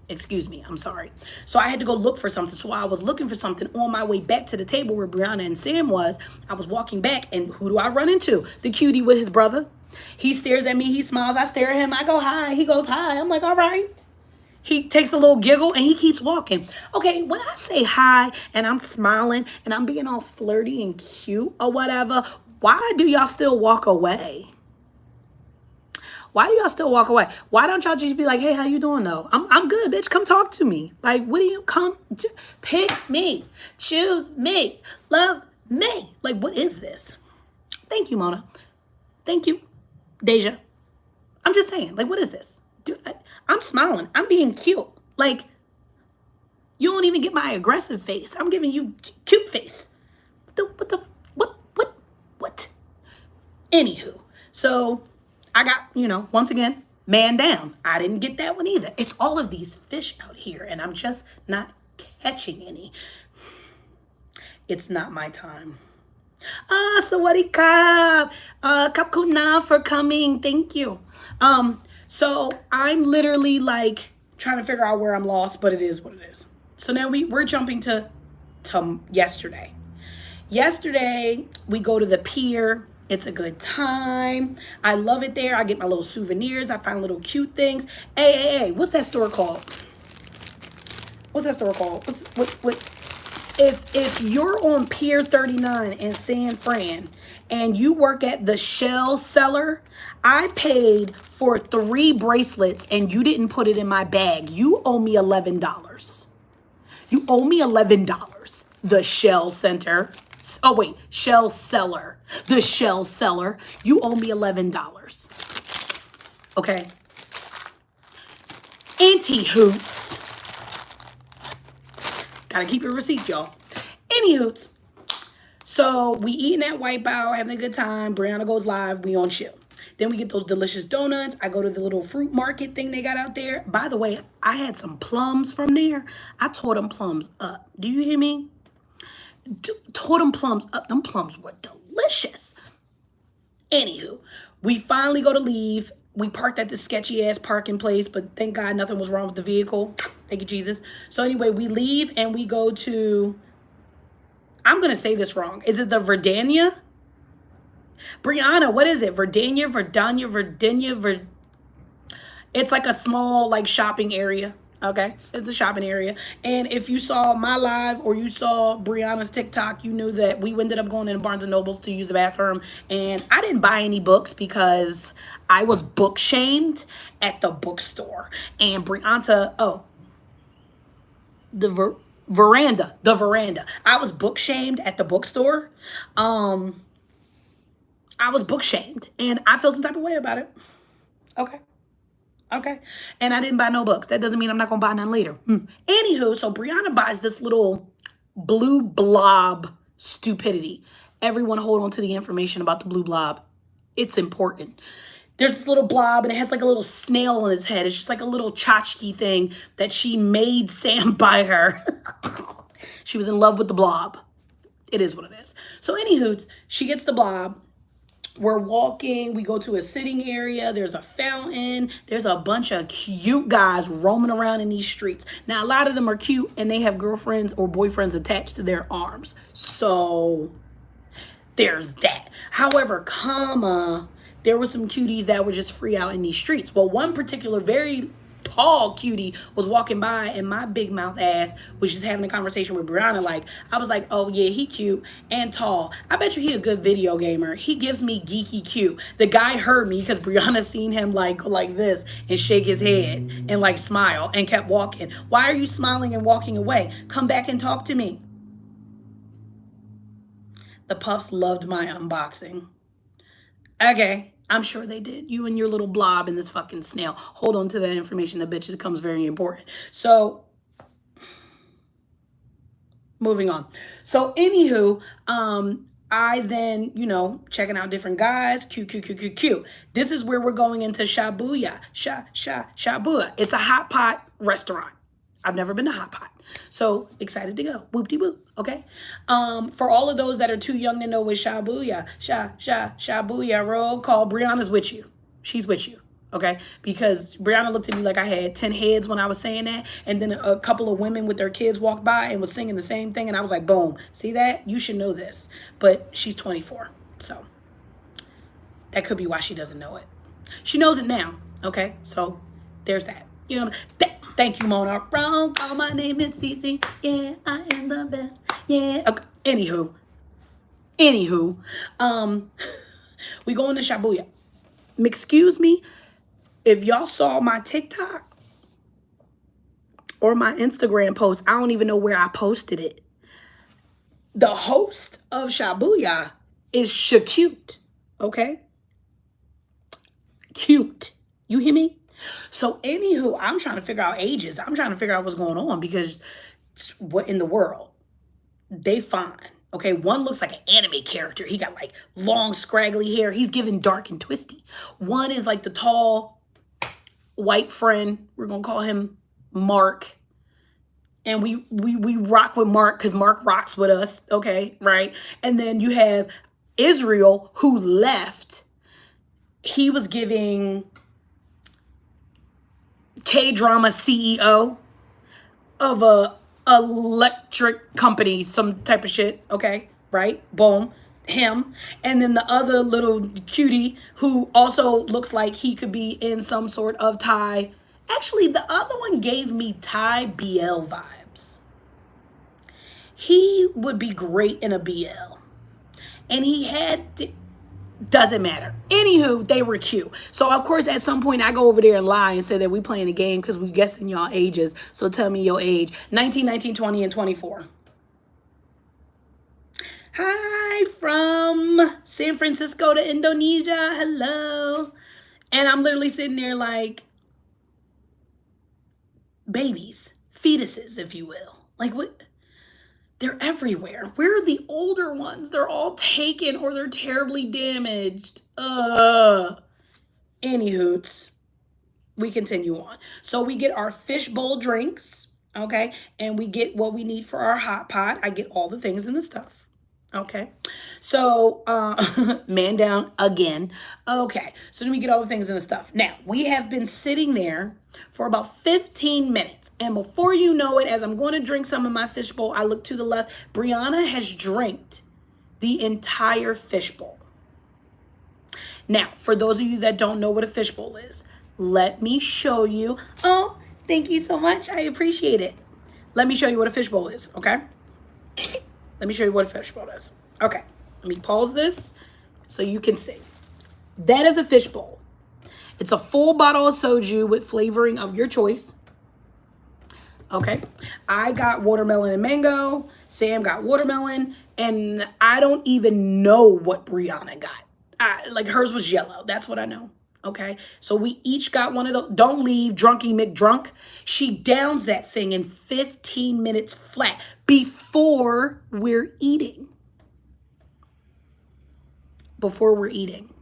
A: Excuse me, I'm sorry. So I had to go look for something. So I was looking for something on my way back to the table where Brianna and Sam was. I was walking back, and who do I run into? The cutie with his brother. He stares at me, he smiles, I stare at him, I go hi, he goes hi. I'm like, all right. He takes a little giggle and he keeps walking. Okay, when I say hi and I'm smiling and I'm being all flirty and cute or whatever, why do y'all still walk away? Why do y'all still walk away? Why don't y'all just be like, hey, how you doing though? I'm good, bitch. Come talk to me. Like, what do you come to? Pick me, choose me, love me. Like, what is this? Thank you, Mona. Thank you, Deja. I'm just saying, like, what is this? Dude, I'm smiling. I'm being cute. Like, you don't even get my aggressive face. I'm giving you cute face. What? Anywho, so I got, once again, man down. I didn't get that one either. It's all of these fish out here, and I'm just not catching any. It's not my time. Sawadee Kap. Kap Kuna for coming. Thank you. So I'm literally like trying to figure out where I'm lost, but it is what it is. So now we're jumping to yesterday. Yesterday, we go to the pier. It's a good time. I love it there. I get my little souvenirs. I find little cute things. Hey, what's that store called? What's that store called? What? If you're on Pier 39 in San Fran and you work at the Shell Cellar, I paid for 3 bracelets and you didn't put it in my bag. You owe me $11. You owe me $11. The Shell Center. Oh, wait. Shell Cellar. The Shell Cellar. You owe me $11. Okay? Anti-hoots. Gotta keep your receipt, y'all. Anywho, so we eating at Wipeout, having a good time. Brianna goes live. We on chill. Then we get those delicious donuts. I go to the little fruit market thing they got out there. By the way, I had some plums from there. I tore them plums up. Do you hear me? Tore them plums up. Them plums were delicious. Anywho, we finally go to leave. We parked at this sketchy ass parking place, but thank God nothing was wrong with the vehicle. Thank you, Jesus. So anyway, we leave and we go to, I'm going to say this wrong. Is it the Verdania? Brianna, what is it? Verdania. It's like a small like shopping area. Okay, it's a shopping area. And if you saw my live or you saw Brianna's TikTok, you knew that we ended up going in Barnes and Nobles to use the bathroom. And I didn't buy any books because I was book shamed at the bookstore. And Brianna, the veranda. I was book shamed at the bookstore. I was book shamed and I feel some type of way about it. Okay. And I didn't buy no books. That doesn't mean I'm not going to buy none later. Anywho, so Brianna buys this little blue blob stupidity. Everyone hold on to the information about the blue blob. It's important. There's this little blob and it has like a little snail on its head. It's just like a little tchotchke thing that she made Sam buy her. She was in love with the blob. It is what it is. So anywho, she gets the blob. We're walking, we go to a sitting area, there's a fountain, there's a bunch of cute guys roaming around in these streets. Now, a lot of them are cute and they have girlfriends or boyfriends attached to their arms. So, there's that. However, there were some cuties that were just free out in these streets. Well, one particular very tall cutie was walking by and my big mouth ass was just having a conversation with Brianna. Like, I was like, oh yeah, he cute and tall. I bet you he a good video gamer. He gives me geeky cute. The guy heard me because Brianna seen him like this and shake his head and like smile and kept walking. Why are you smiling and walking away? Come back and talk to me. The Puffs loved my unboxing. Okay. I'm sure they did. You and your little blob and this fucking snail. Hold on to that information. The bitch becomes very important. So, moving on. So, anywho, I then, checking out different guys. Cute. This is where we're going into Shabuya. Shabuya. It's a hot pot restaurant. I've never been to Hot Pot. So excited to go. Whoop-de-whoop. Okay. For all of those that are too young to know what Shabuya, Shabuya, roll call, Brianna's with you. She's with you. Okay, because Brianna looked at me like I had 10 heads when I was saying that, and then a couple of women with their kids walked by and was singing the same thing, and I was like, boom, see that? You should know this. But she's 24, so that could be why she doesn't know it. She knows it now, okay? So there's that. You know, thank you, Mona. Wrong, call, my name is Cece. Yeah, I am the best. Yeah. Okay. Anywho, we going to Shabuya. Excuse me. If y'all saw my TikTok or my Instagram post, I don't even know where I posted it. The host of Shabuya is Shacute, okay? Cute. You hear me? So anywho, I'm trying to figure out ages. I'm trying to figure out what's going on because what in the world? They fine. Okay, one looks like an anime character. He got like long scraggly hair. He's giving dark and twisty. One is like the tall white friend. We're gonna call him Mark. And we rock with Mark because Mark rocks with us. Okay, right? And then you have Israel who left. He was giving K-drama CEO of a electric company, some type of shit. Okay, right? Boom. Him. And then the other little cutie who also looks like he could be in some sort of Thai. Actually, the other one gave me Thai BL vibes. He would be great in a BL. And he had... Doesn't matter. Anywho, they were cute. So, of course, at some point, I go over there and lie and say that we playing a game because we guessing y'all ages. So, tell me your age. 19, 19, 20, and 24. Hi, from San Francisco to Indonesia. Hello. And I'm literally sitting there like babies, fetuses, if you will. Like, what? They're everywhere. Where are the older ones? They're all taken or they're terribly damaged. Anywhoots, we continue on. So we get our fishbowl drinks, okay? And we get what we need for our hot pot. I get all the things and the stuff. Okay, so man down again. Okay, so then we get all the things and the stuff. Now, we have been sitting there for about 15 minutes. And before you know it, as I'm going to drink some of my fishbowl, I look to the left. Brianna has drank the entire fishbowl. Now, for those of you that don't know what a fishbowl is, let me show you. Oh, thank you so much. I appreciate it. Let me show you what a fishbowl is, okay? Let me show you what a fishbowl is. Okay, let me pause this so you can see. That is a fishbowl. It's a full bottle of soju with flavoring of your choice. Okay, I got watermelon and mango. Sam got watermelon. And I don't even know what Brianna got. Like hers was yellow. That's what I know. Okay, so we each got one of those. Don't leave, drunky McDrunk. She downs that thing in 15 minutes flat before we're eating. Before we're eating.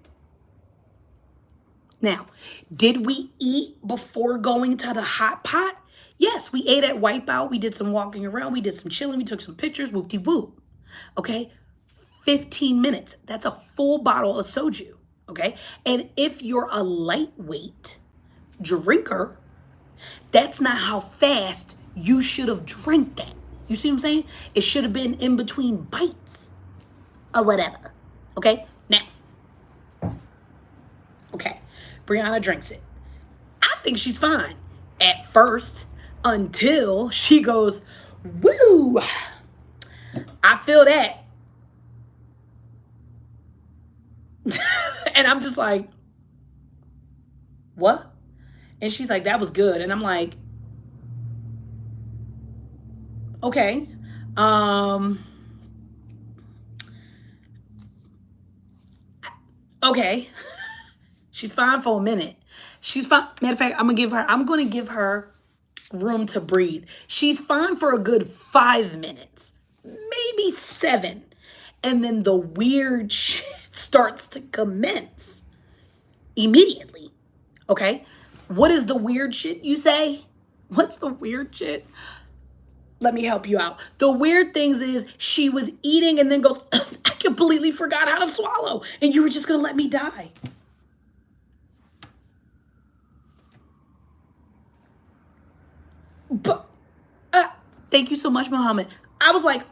A: Now, did we eat before going to the hot pot? Yes, we ate at Wipeout. We did some walking around. We did some chilling. We took some pictures. Whoop-de-whoop. Okay, 15 minutes. That's a full bottle of soju. Okay, and if you're a lightweight drinker, that's not how fast you should have drank that. You see what I'm saying? It should have been in between bites or whatever. Okay, now, okay, Brianna drinks it. I think she's fine at first until she goes, woo, I feel that. And I'm just like, what? And she's like, that was good. And I'm like, okay. Okay. She's fine for a minute. She's fine. Matter of fact, I'm going to give her room to breathe. She's fine for a good 5 minutes, maybe 7. And then the weird shit starts to commence immediately. Okay? What is the weird shit you say? What's the weird shit? Let me help you out. The weird things is she was eating and then goes, I completely forgot how to swallow. And you were just going to let me die. But, thank you so much, Muhammad. I was like,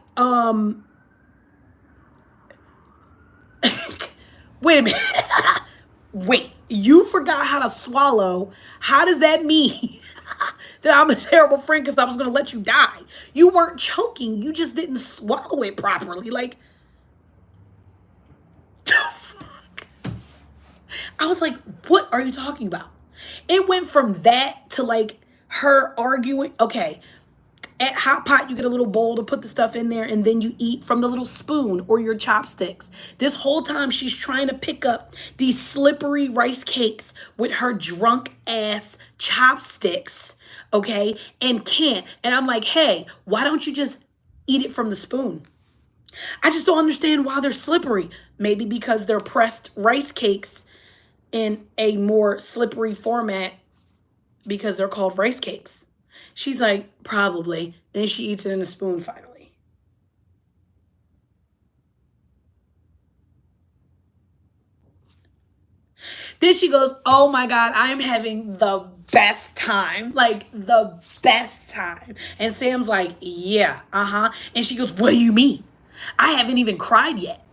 A: wait a minute. Wait, you forgot how to swallow. How does that mean that I'm a terrible friend because I was going to let you die? You weren't choking. You just didn't swallow it properly. Like, fuck. I was like, what are you talking about? It went from that to like her arguing. Okay, at Hot Pot, you get a little bowl to put the stuff in there, and then you eat from the little spoon or your chopsticks. This whole time, she's trying to pick up these slippery rice cakes with her drunk ass chopsticks, okay, and can't. And I'm like, hey, why don't you just eat it from the spoon? I just don't understand why they're slippery. Maybe because they're pressed rice cakes in a more slippery format because they're called rice cakes. She's like, probably. Then she eats it in a spoon finally. Then she goes, oh my God, I'm having the best time. Like the best time. And Sam's like, yeah, And she goes, what do you mean? I haven't even cried yet.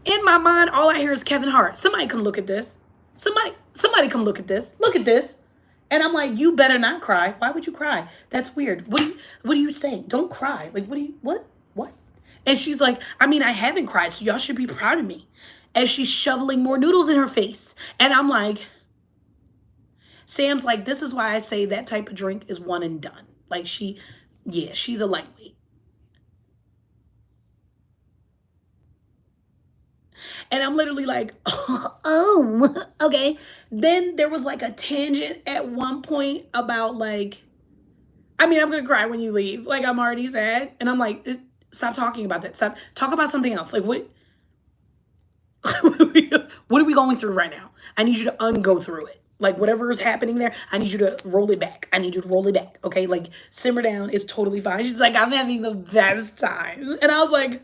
A: In my mind, all I hear is Kevin Hart. Somebody come look at this. Somebody come look at this. Look at this. And I'm like, you better not cry. Why would you cry? That's weird. What are you saying? Don't cry. Like, what? And she's like, I mean, I haven't cried, so y'all should be proud of me. As she's shoveling more noodles in her face. And I'm like, Sam's like, this is why I say that type of drink is one and done. Like she's a lightweight. And I'm literally like, oh, okay. Then there was like a tangent at one point about like, I mean, I'm going to cry when you leave. Like, I'm already sad. And I'm like, stop talking about that. Stop. Talk about something else. Like, what are we going through right now? I need you to ungo through it. Like, whatever is happening there, I need you to roll it back. I need you to roll it back. Okay? Like, simmer down. It's totally fine. She's like, I'm having the best time. And I was like,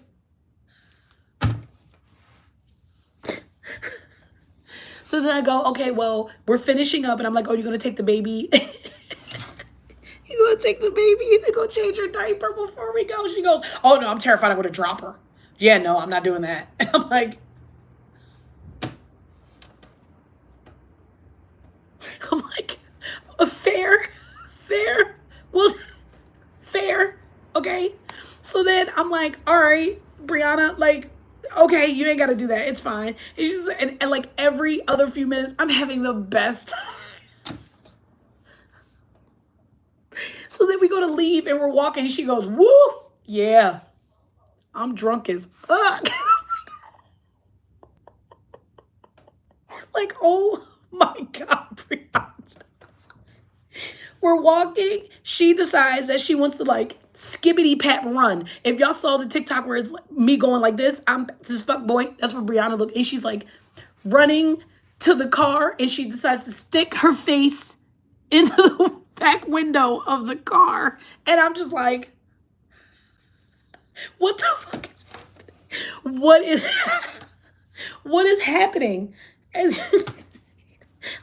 A: so then I go, okay, well, we're finishing up. And I'm like, oh, you're going to take the baby? You're going to take the baby and go change her diaper before we go? She goes, oh, no, I'm terrified I'm going to drop her. Yeah, no, I'm not doing that. And I'm like, fair, well, fair, okay? So then I'm like, all right, Brianna, like, okay, you ain't got to do that. It's fine. It's just, and like every other few minutes, I'm having the best time. So then we go to leave and we're walking. She goes, woo, yeah, I'm drunk as fuck. Like, oh my God, Brianna. We're walking. She decides that she wants to like skibbity pat run. If y'all saw the TikTok where it's like me going like this, I'm this fuck boy. That's what Brianna looked. And she's like running to the car and she decides to stick her face into the back window of the car. And I'm just like, what the fuck is happening? What is happening? And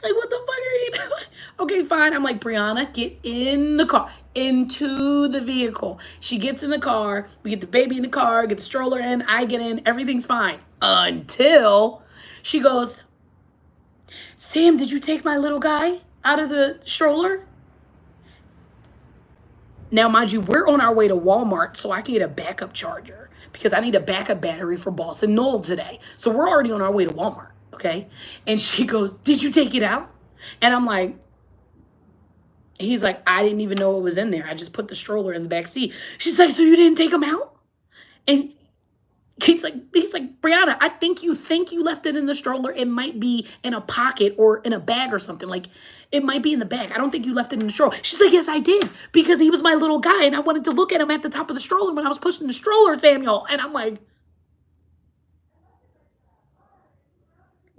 A: like, what the fuck are you doing? Okay, fine. I'm like, Brianna, get in the car, into the vehicle. She gets in the car. We get the baby in the car, get the stroller in. I get in. Everything's fine. Until she goes, Sam, did you take my little guy out of the stroller? Now, mind you, we're on our way to Walmart so I can get a backup charger because I need a backup battery for Boss and Noel today. So we're already on our way to Walmart. Okay. And she goes, did you take it out? And I'm like, he's like, I didn't even know it was in there. I just put the stroller in the back seat. She's like, so you didn't take him out? And he's like, Brianna, I think you left it in the stroller. It might be in a pocket or in a bag or something. Like, it might be in the bag. I don't think you left it in the stroller. She's like, yes, I did. Because he was my little guy. And I wanted to look at him at the top of the stroller when I was pushing the stroller, Samuel. And I'm like,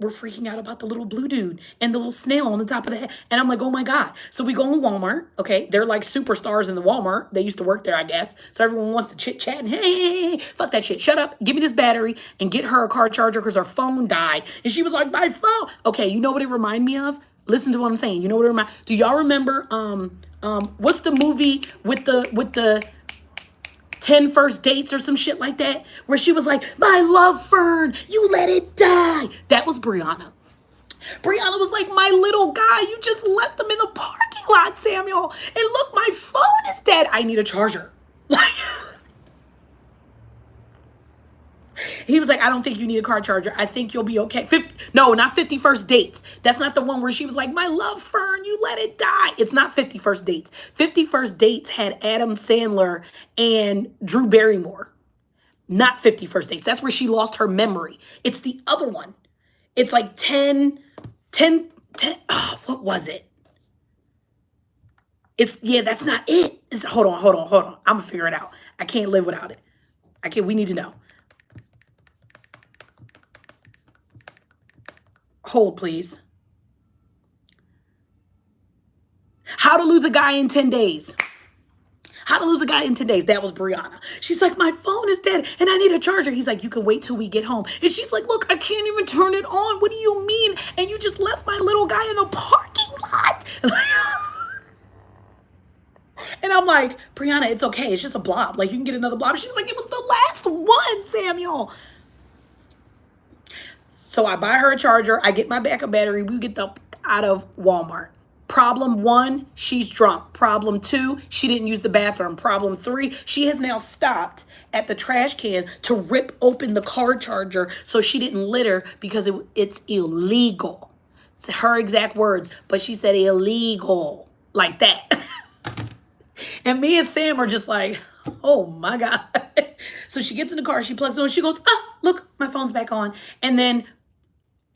A: we're freaking out about the little blue dude and the little snail on the top of the head. And I'm like, oh my God. So we go in Walmart. Okay. They're like superstars in the Walmart. They used to work there, I guess. So everyone wants to chit chat and hey, fuck that shit. Shut up. Give me this battery and get her a car charger because her phone died. And she was like, my phone. Okay. You know what it reminded me of? Listen to what I'm saying. You know what it reminded? Do y'all remember, what's the movie with the 10 First Dates or some shit like that, where she was like, my love, Fern, you let it die. That was Brianna. Brianna was like, my little guy, you just left them in the parking lot, Samuel. And look, my phone is dead. I need a charger. Like, he was like, I don't think you need a car charger. I think you'll be okay. No, not 50 First Dates. That's not the one where she was like, my love, Fern, you let it die. It's not 50 First Dates. 50 First Dates had Adam Sandler and Drew Barrymore. Not 50 First Dates. That's where she lost her memory. It's the other one. It's like 10. Oh, what was it? That's not it. Hold on. I'm going to figure it out. I can't live without it. We need to know. Hold, please. How to Lose a Guy in 10 Days. How to Lose a Guy in 10 Days. That was Brianna. She's like, my phone is dead and I need a charger. He's like, you can wait till we get home. And she's like, look, I can't even turn it on. What do you mean? And you just left my little guy in the parking lot. And I'm like, Brianna, it's okay. It's just a blob. Like, you can get another blob. She was like, it was the last one, Samuel. So I buy her a charger. I get my backup battery. We get the out of Walmart. Problem 1, she's drunk. Problem 2, she didn't use the bathroom. Problem 3, she has now stopped at the trash can to rip open the car charger so she didn't litter because it's illegal. It's her exact words, but she said illegal like that. And me and Sam are just like, oh my God. So she gets in the car, she plugs it on, she goes, look, my phone's back on. And then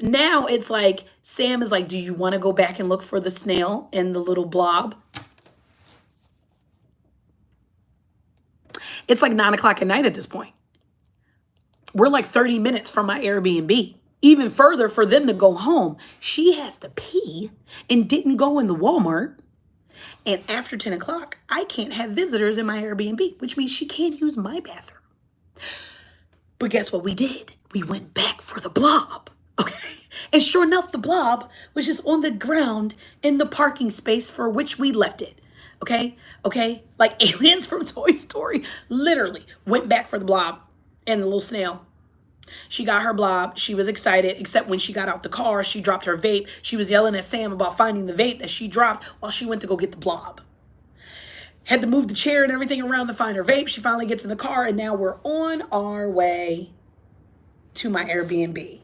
A: now it's like, Sam is like, do you want to go back and look for the snail and the little blob? It's like 9 o'clock at night at this point. We're like 30 minutes from my Airbnb. Even further for them to go home. She has to pee and didn't go in the Walmart. And after 10 o'clock, I can't have visitors in my Airbnb, which means she can't use my bathroom. But guess what we did? We went back for the blob. Okay. And sure enough, the blob was just on the ground in the parking space for which we left it. Okay. Like aliens from Toy Story. Literally went back for the blob and the little snail. She got her blob. She was excited, except when she got out the car, she dropped her vape. She was yelling at Sam about finding the vape that she dropped while she went to go get the blob. Had to move the chair and everything around to find her vape. She finally gets in the car, and now we're on our way to my Airbnb.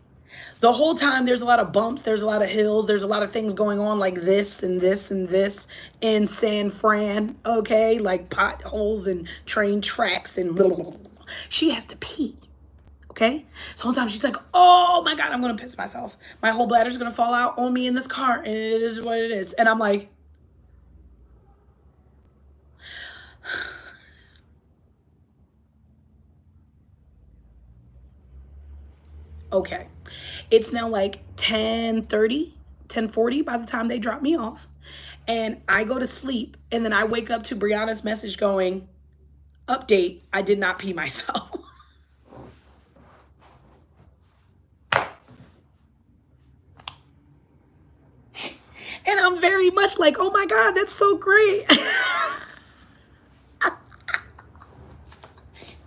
A: The whole time, there's a lot of bumps, there's a lot of hills, there's a lot of things going on like this and this and this in San Fran, okay? Like potholes and train tracks and blah, blah, blah, blah. She has to pee, okay? So sometimes she's like, oh my God, I'm gonna piss myself. My whole bladder's gonna fall out on me in this car, and it is what it is. And I'm like, okay. It's now like 10:30, 10:40 by the time they drop me off. And I go to sleep, and then I wake up to Brianna's message going, update, I did not pee myself. And I'm very much like, oh my God, that's so great.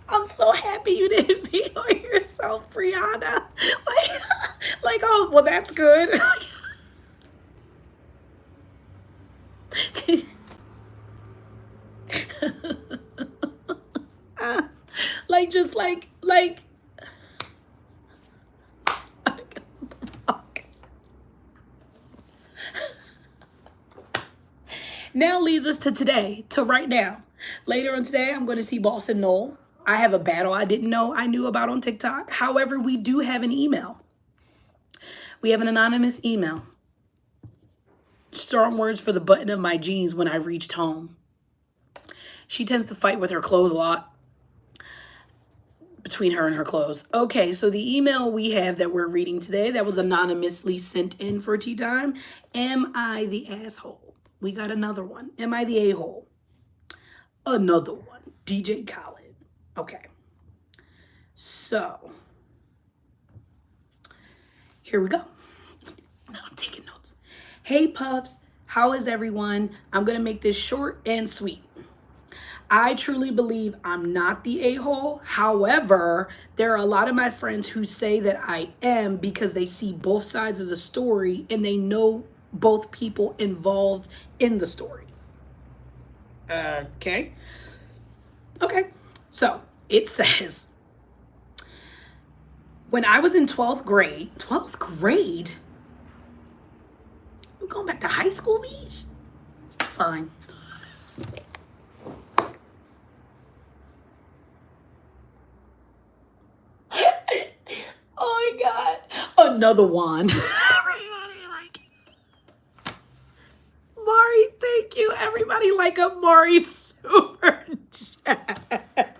A: I'm so happy you didn't pee on yourself, Brianna. Like, oh, well, that's good. like, now leads us to today, to right now. Later on today, I'm going to see Boss and Noel. I have a battle I didn't know I knew about on TikTok. However, we do have an email. We have an anonymous email. Strong words for the button of my jeans when I reached home. She tends to fight with her clothes a lot. between her and her clothes. Okay, so the email we have that we're reading today that was anonymously sent in for tea time. Am I the asshole? We got another one. Am I the a-hole? Another one. DJ Khaled. Okay. So, here we go. Now I'm taking notes. Hey Puffs, how is everyone? I'm going to make this short and sweet. I truly believe I'm not the a-hole. However, there are a lot of my friends who say that I am because they see both sides of the story and they know both people involved in the story. Okay. So it says, when I was in 12th grade, we're going back to high school, Beach? Fine. Oh my God. Another one. Everybody like Mari, thank you. Everybody like a Mari super chat.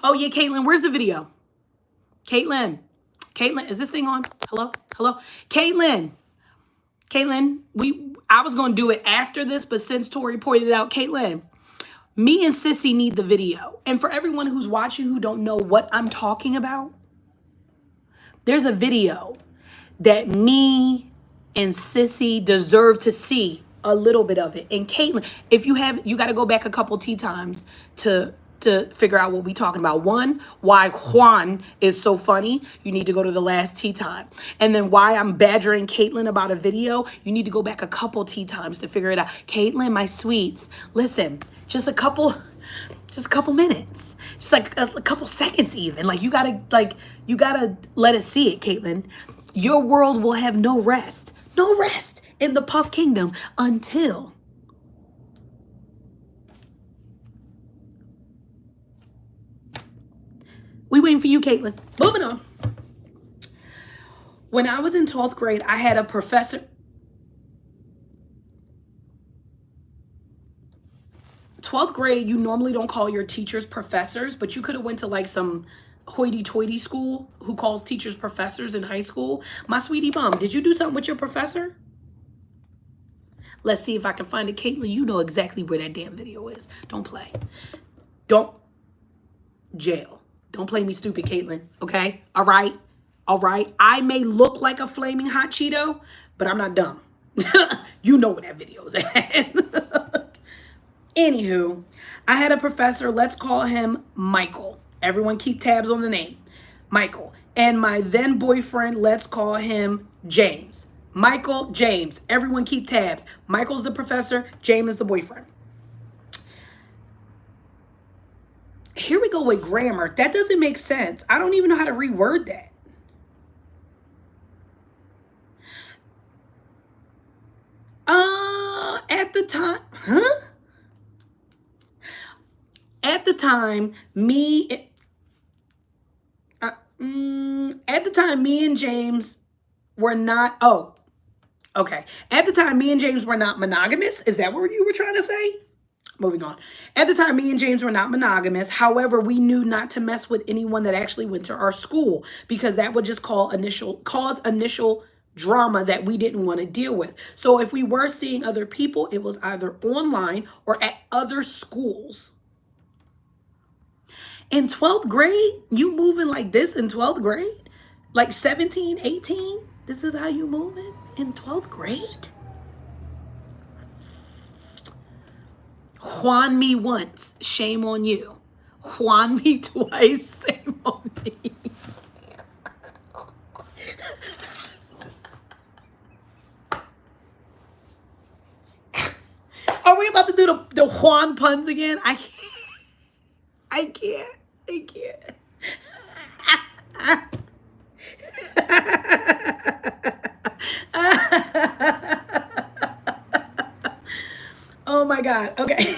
A: Oh yeah, Caitlin, where's the video? Caitlin, is this thing on? Hello? Caitlin, I was gonna do it after this, but since Tori pointed it out, Caitlin, me and Sissy need the video. And for everyone who's watching who don't know what I'm talking about, there's a video that me and Sissy deserve to see a little bit of it. And Caitlin, if you have, you got to go back a couple tea times to figure out what we talking about. One, why Juan is so funny. You need to go to the last tea time. And then why I'm badgering Caitlin about a video. You need to go back a couple tea times to figure it out. Caitlin, my sweets, listen, just a couple minutes, just like a couple seconds even. Like you gotta let us see it, Caitlin. Your world will have no rest in the Puff Kingdom until we waiting for you, Caitlin. Moving on. When I was in 12th grade, I had a professor. 12th grade, you normally don't call your teachers professors, but you could have went to like some hoity-toity school who calls teachers professors in high school. My sweetie mom, did you do something with your professor? Let's see if I can find it. Caitlin, you know exactly where that damn video is. Don't play. Jail. Don't play me stupid, Caitlin. Okay? All right? I may look like a flaming hot Cheeto, but I'm not dumb. You know where that video is at. Anywho, I had a professor, let's call him Michael. Everyone keep tabs on the name. Michael. And my then boyfriend, let's call him James. Michael, James. Everyone keep tabs. Michael's the professor, James is the boyfriend. Here we go with grammar. That doesn't make sense. I don't even know how to reword that. At the time, At the time, me and James were not, At the time, me and James were not monogamous. Is that what you were trying to say? Moving on. At the time, me and James were not monogamous. However, we knew not to mess with anyone that actually went to our school because that would just cause initial drama that we didn't want to deal with. So if we were seeing other people, it was either online or at other schools. In 12th grade, you moving like this in 12th grade? Like 17, 18? This is how you moving in 12th grade? Juan me once, shame on you. Juan me twice, shame on me. Are we about to do the Juan puns again? I can't. Oh my God. Okay.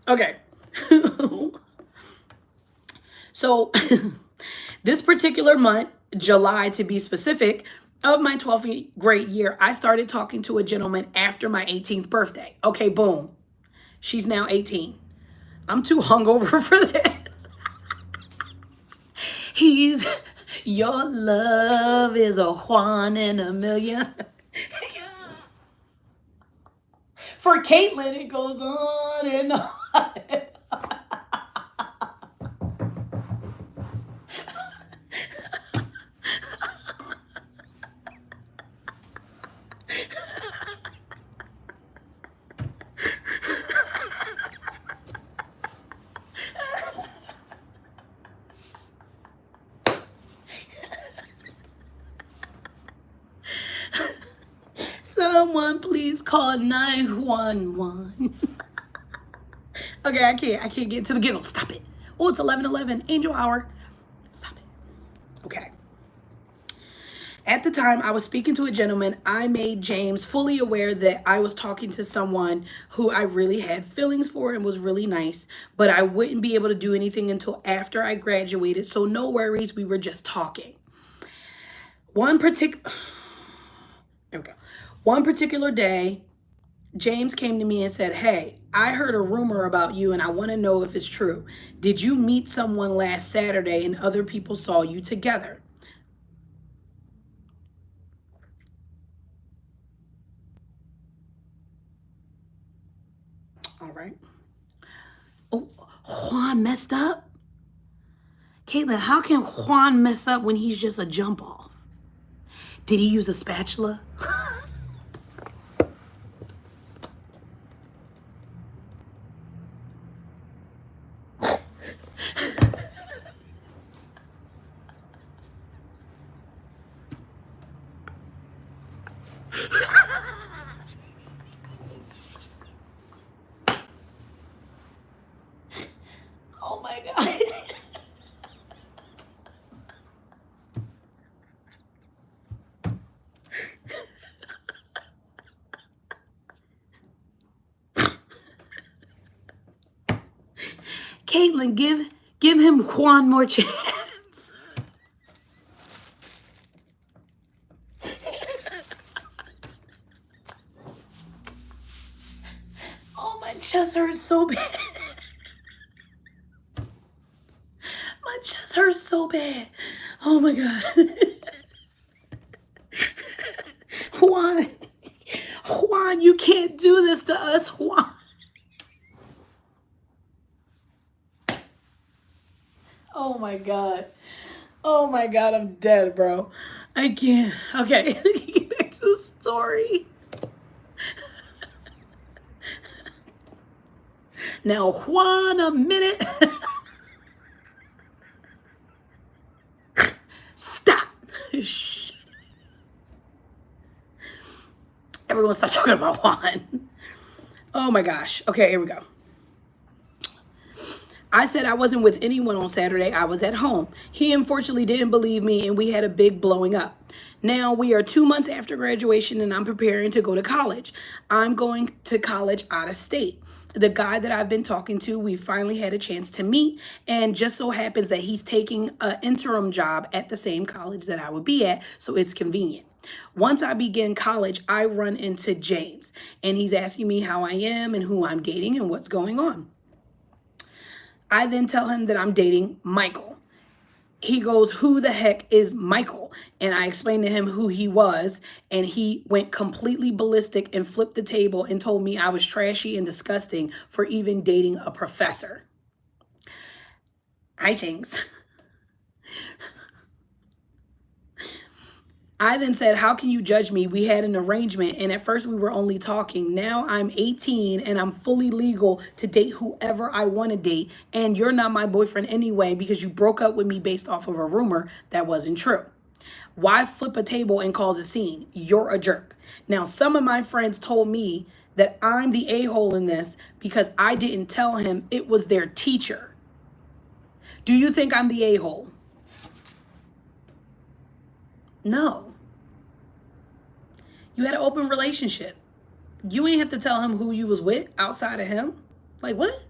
A: Okay. So this particular month, July to be specific, of my 12th grade year, I started talking to a gentleman after my 18th birthday. Okay, boom. She's now 18. I'm too hungover for this. He's, your love is a Juan in a million. For Caitlin, it goes on and on. Someone please call 911. Okay, I can't get to the giggle. Stop it. Oh, it's 11:11, angel hour. Stop it. Okay. At the time, I was speaking to a gentleman. I made James fully aware that I was talking to someone who I really had feelings for and was really nice, but I wouldn't be able to do anything until after I graduated. So no worries, we were just talking. One particular day, James came to me and said, "Hey, I heard a rumor about you and I want to know if it's true. Did you meet someone last Saturday and other people saw you together?" All right. Oh, Juan messed up? Caitlin, how can Juan mess up when he's just a jump off? Did he use a spatula? Oh my God. Caitlin, give him Juan more chance. Oh, my chest hurts so bad. My chest hurts so bad. Oh my God. Juan, you can't do this to us, Juan. Oh my God. Oh my God, I'm dead, bro. I can't. Okay, get back to the story. Now, Juan, a minute. Stop. Shh. Everyone stop talking about Juan. Oh my gosh. Okay, here we go. I said I wasn't with anyone on Saturday. I was at home. He unfortunately didn't believe me and we had a big blowing up. Now we are 2 months after graduation and I'm preparing to go to college. I'm going to college out of state. The guy that I've been talking to, we finally had a chance to meet, and just so happens that he's taking an interim job at the same college that I would be at, so it's convenient. Once I begin college, I run into James and he's asking me how I am and who I'm dating and what's going on. I then tell him that I'm dating Michael. He goes, "Who the heck is Michael?" And I explained to him who he was, and he went completely ballistic and flipped the table and told me I was trashy and disgusting for even dating a professor. Hi, Jinx. I then said, "How can you judge me? We had an arrangement, and at first we were only talking. Now I'm 18 and I'm fully legal to date whoever I want to date, and you're not my boyfriend anyway because you broke up with me based off of a rumor that wasn't true. Why flip a table and cause a scene? You're a jerk." Now, some of my friends told me that I'm the a-hole in this because I didn't tell him it was their teacher. Do you think I'm the a-hole? No. You had an open relationship. You ain't have to tell him who you was with outside of him. Like, what?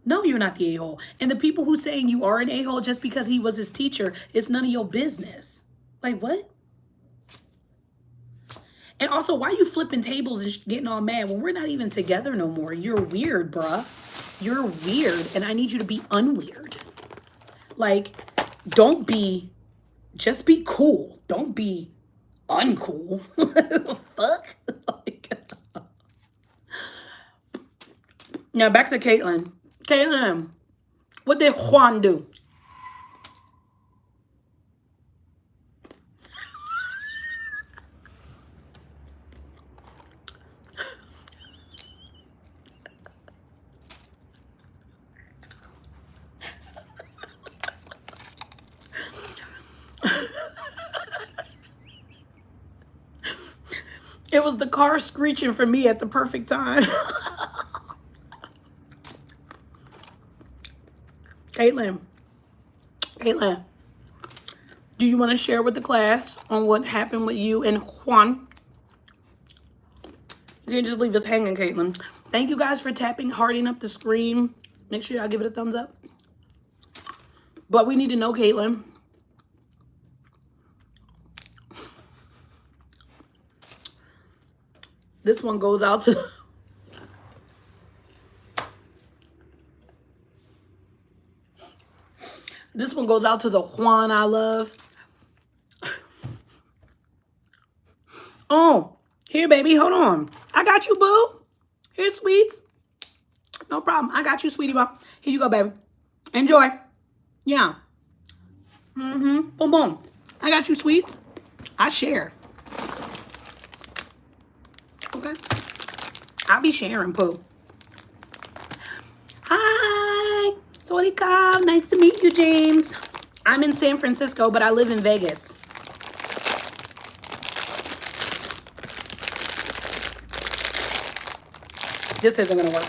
A: No, you're not the a-hole. And the people who saying you are an a-hole just because he was his teacher, it's none of your business. Like, what? And also, why you flipping tables and getting all mad when we're not even together no more? You're weird, bruh. You're weird, and I need you to be unweird. Like, don't be, just be cool. Don't be uncool. Fuck. Now back to Caitlin. Caitlin, what did Juan do? It was the car screeching for me at the perfect time. Caitlin, do you want to share with the class on what happened with you and Juan? You can just leave us hanging, Caitlin. Thank you guys for tapping, hearting up the screen. Make sure y'all give it a thumbs up. But we need to know, Caitlin. This one goes out to... This one goes out to the Juan I love. Oh, here, baby. Hold on. I got you, boo. Here's sweets. No problem. I got you, sweetie bum. Here you go, baby. Enjoy. Yeah. Boom, boom. I got you, sweets. I share. Okay. I'll be sharing, poo. Hi. Sawadee. Nice to meet you, James. I'm in San Francisco, but I live in Vegas. This isn't gonna work.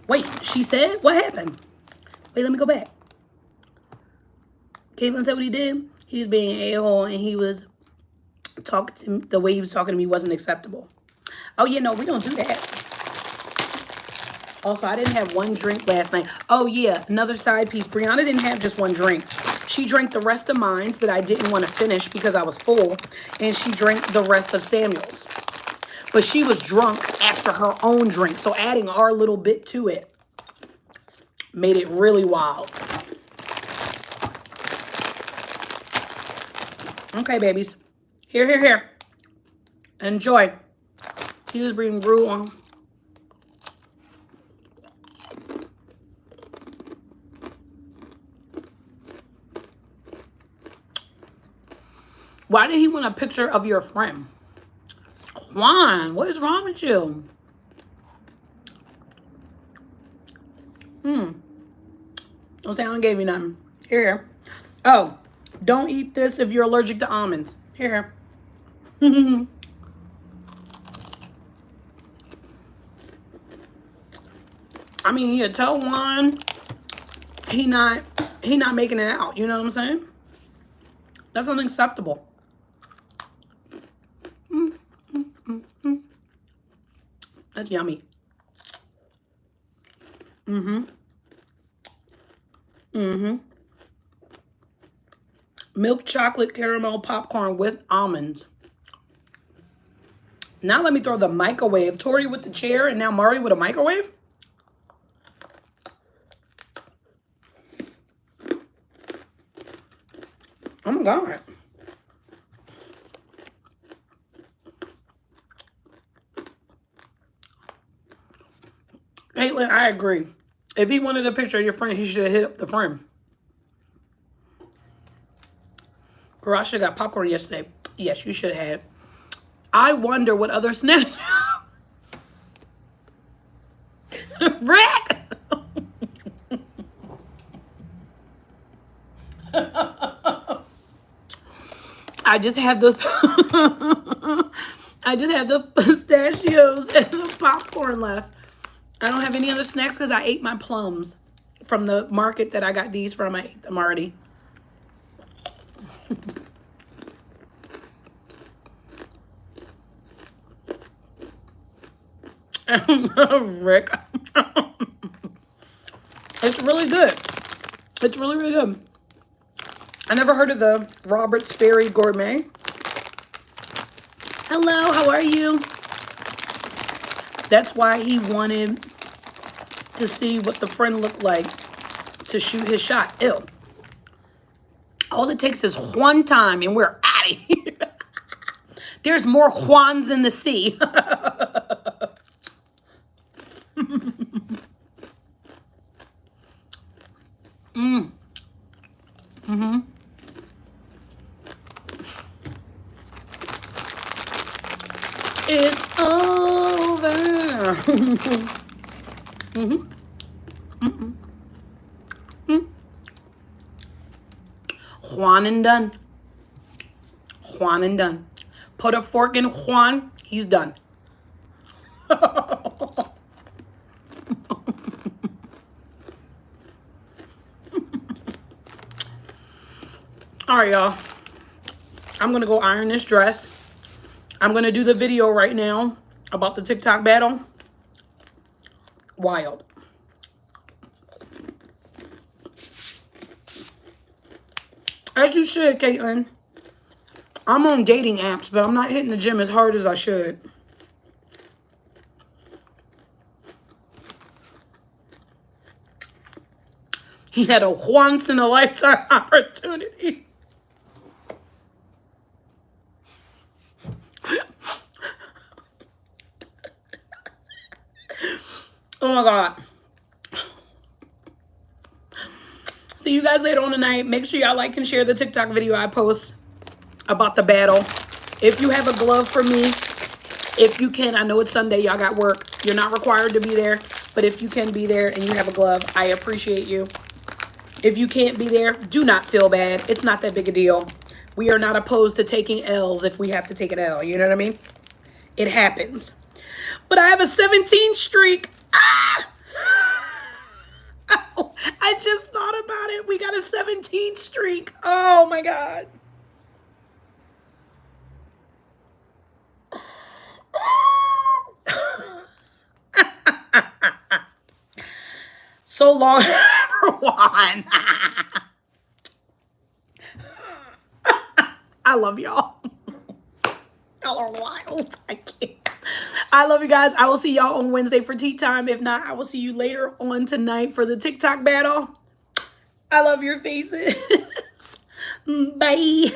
A: Wait, she said? What happened? Wait, let me go back. Caitlin said what he did. He was being an a-hole, and he was talking to me. The way he was talking to me wasn't acceptable. Oh, yeah, no, we don't do that. Also, I didn't have one drink last night. Oh, yeah, another side piece. Brianna didn't have just one drink. She drank the rest of mine that I didn't want to finish because I was full, and she drank the rest of Samuel's. But she was drunk after her own drink, so adding our little bit to it made it really wild. Okay, babies. Here. Enjoy. He was bringing brew on. Why did he want a picture of your friend? Juan, what is wrong with you? Don't say I don't give you nothing. Here. Oh, don't eat this if you're allergic to almonds. Here. I mean, you tell Juan he not making it out. You know what I'm saying? That's unacceptable. That's yummy. Milk chocolate caramel popcorn with almonds. Now let me throw the microwave. Tori with the chair and now Mari with a microwave? Oh my God. Caitlin, I agree. If he wanted a picture of your friend, he should have hit up the friend. Girl, I should have got popcorn yesterday. Yes, you should have. I wonder what other snacks. Rack! I just have the pistachios and the popcorn left. I don't have any other snacks because I ate my plums from the market that I got these from. I ate them already. Rick. It's really good. It's really, really good. I never heard of the Robert's Ferry Gourmet. Hello, how are you? That's why he wanted to see what the friend looked like to shoot his shot. Ew. All it takes is one time and we're out of here. There's more Juans in the sea. It's over. Juan and done. Juan and done. Put a fork in Juan, he's done. All right, y'all. I'm going to go iron this dress. I'm going to do the video right now about the TikTok battle. Wild. As you should, Caitlin. I'm on dating apps, but I'm not hitting the gym as hard as I should. He had a once-in-a-lifetime opportunity. Oh my God. See you guys later on tonight. Make sure y'all like and share the TikTok video I post about the battle. If you have a glove for me, if you can, I know it's Sunday, y'all got work. You're not required to be there, but if you can be there and you have a glove, I appreciate you. If you can't be there, do not feel bad. It's not that big a deal. We are not opposed to taking L's if we have to take an L. You know what I mean? It happens. But I have a 17 streak. Ah! Oh, I just thought about it. We got a 17 streak. Oh my God. So long, everyone. I love y'all. Y'all are wild. I can't. I love you guys. I will see y'all on Wednesday for tea time. If not, I will see you later on tonight for the TikTok battle. I love your faces. Bye.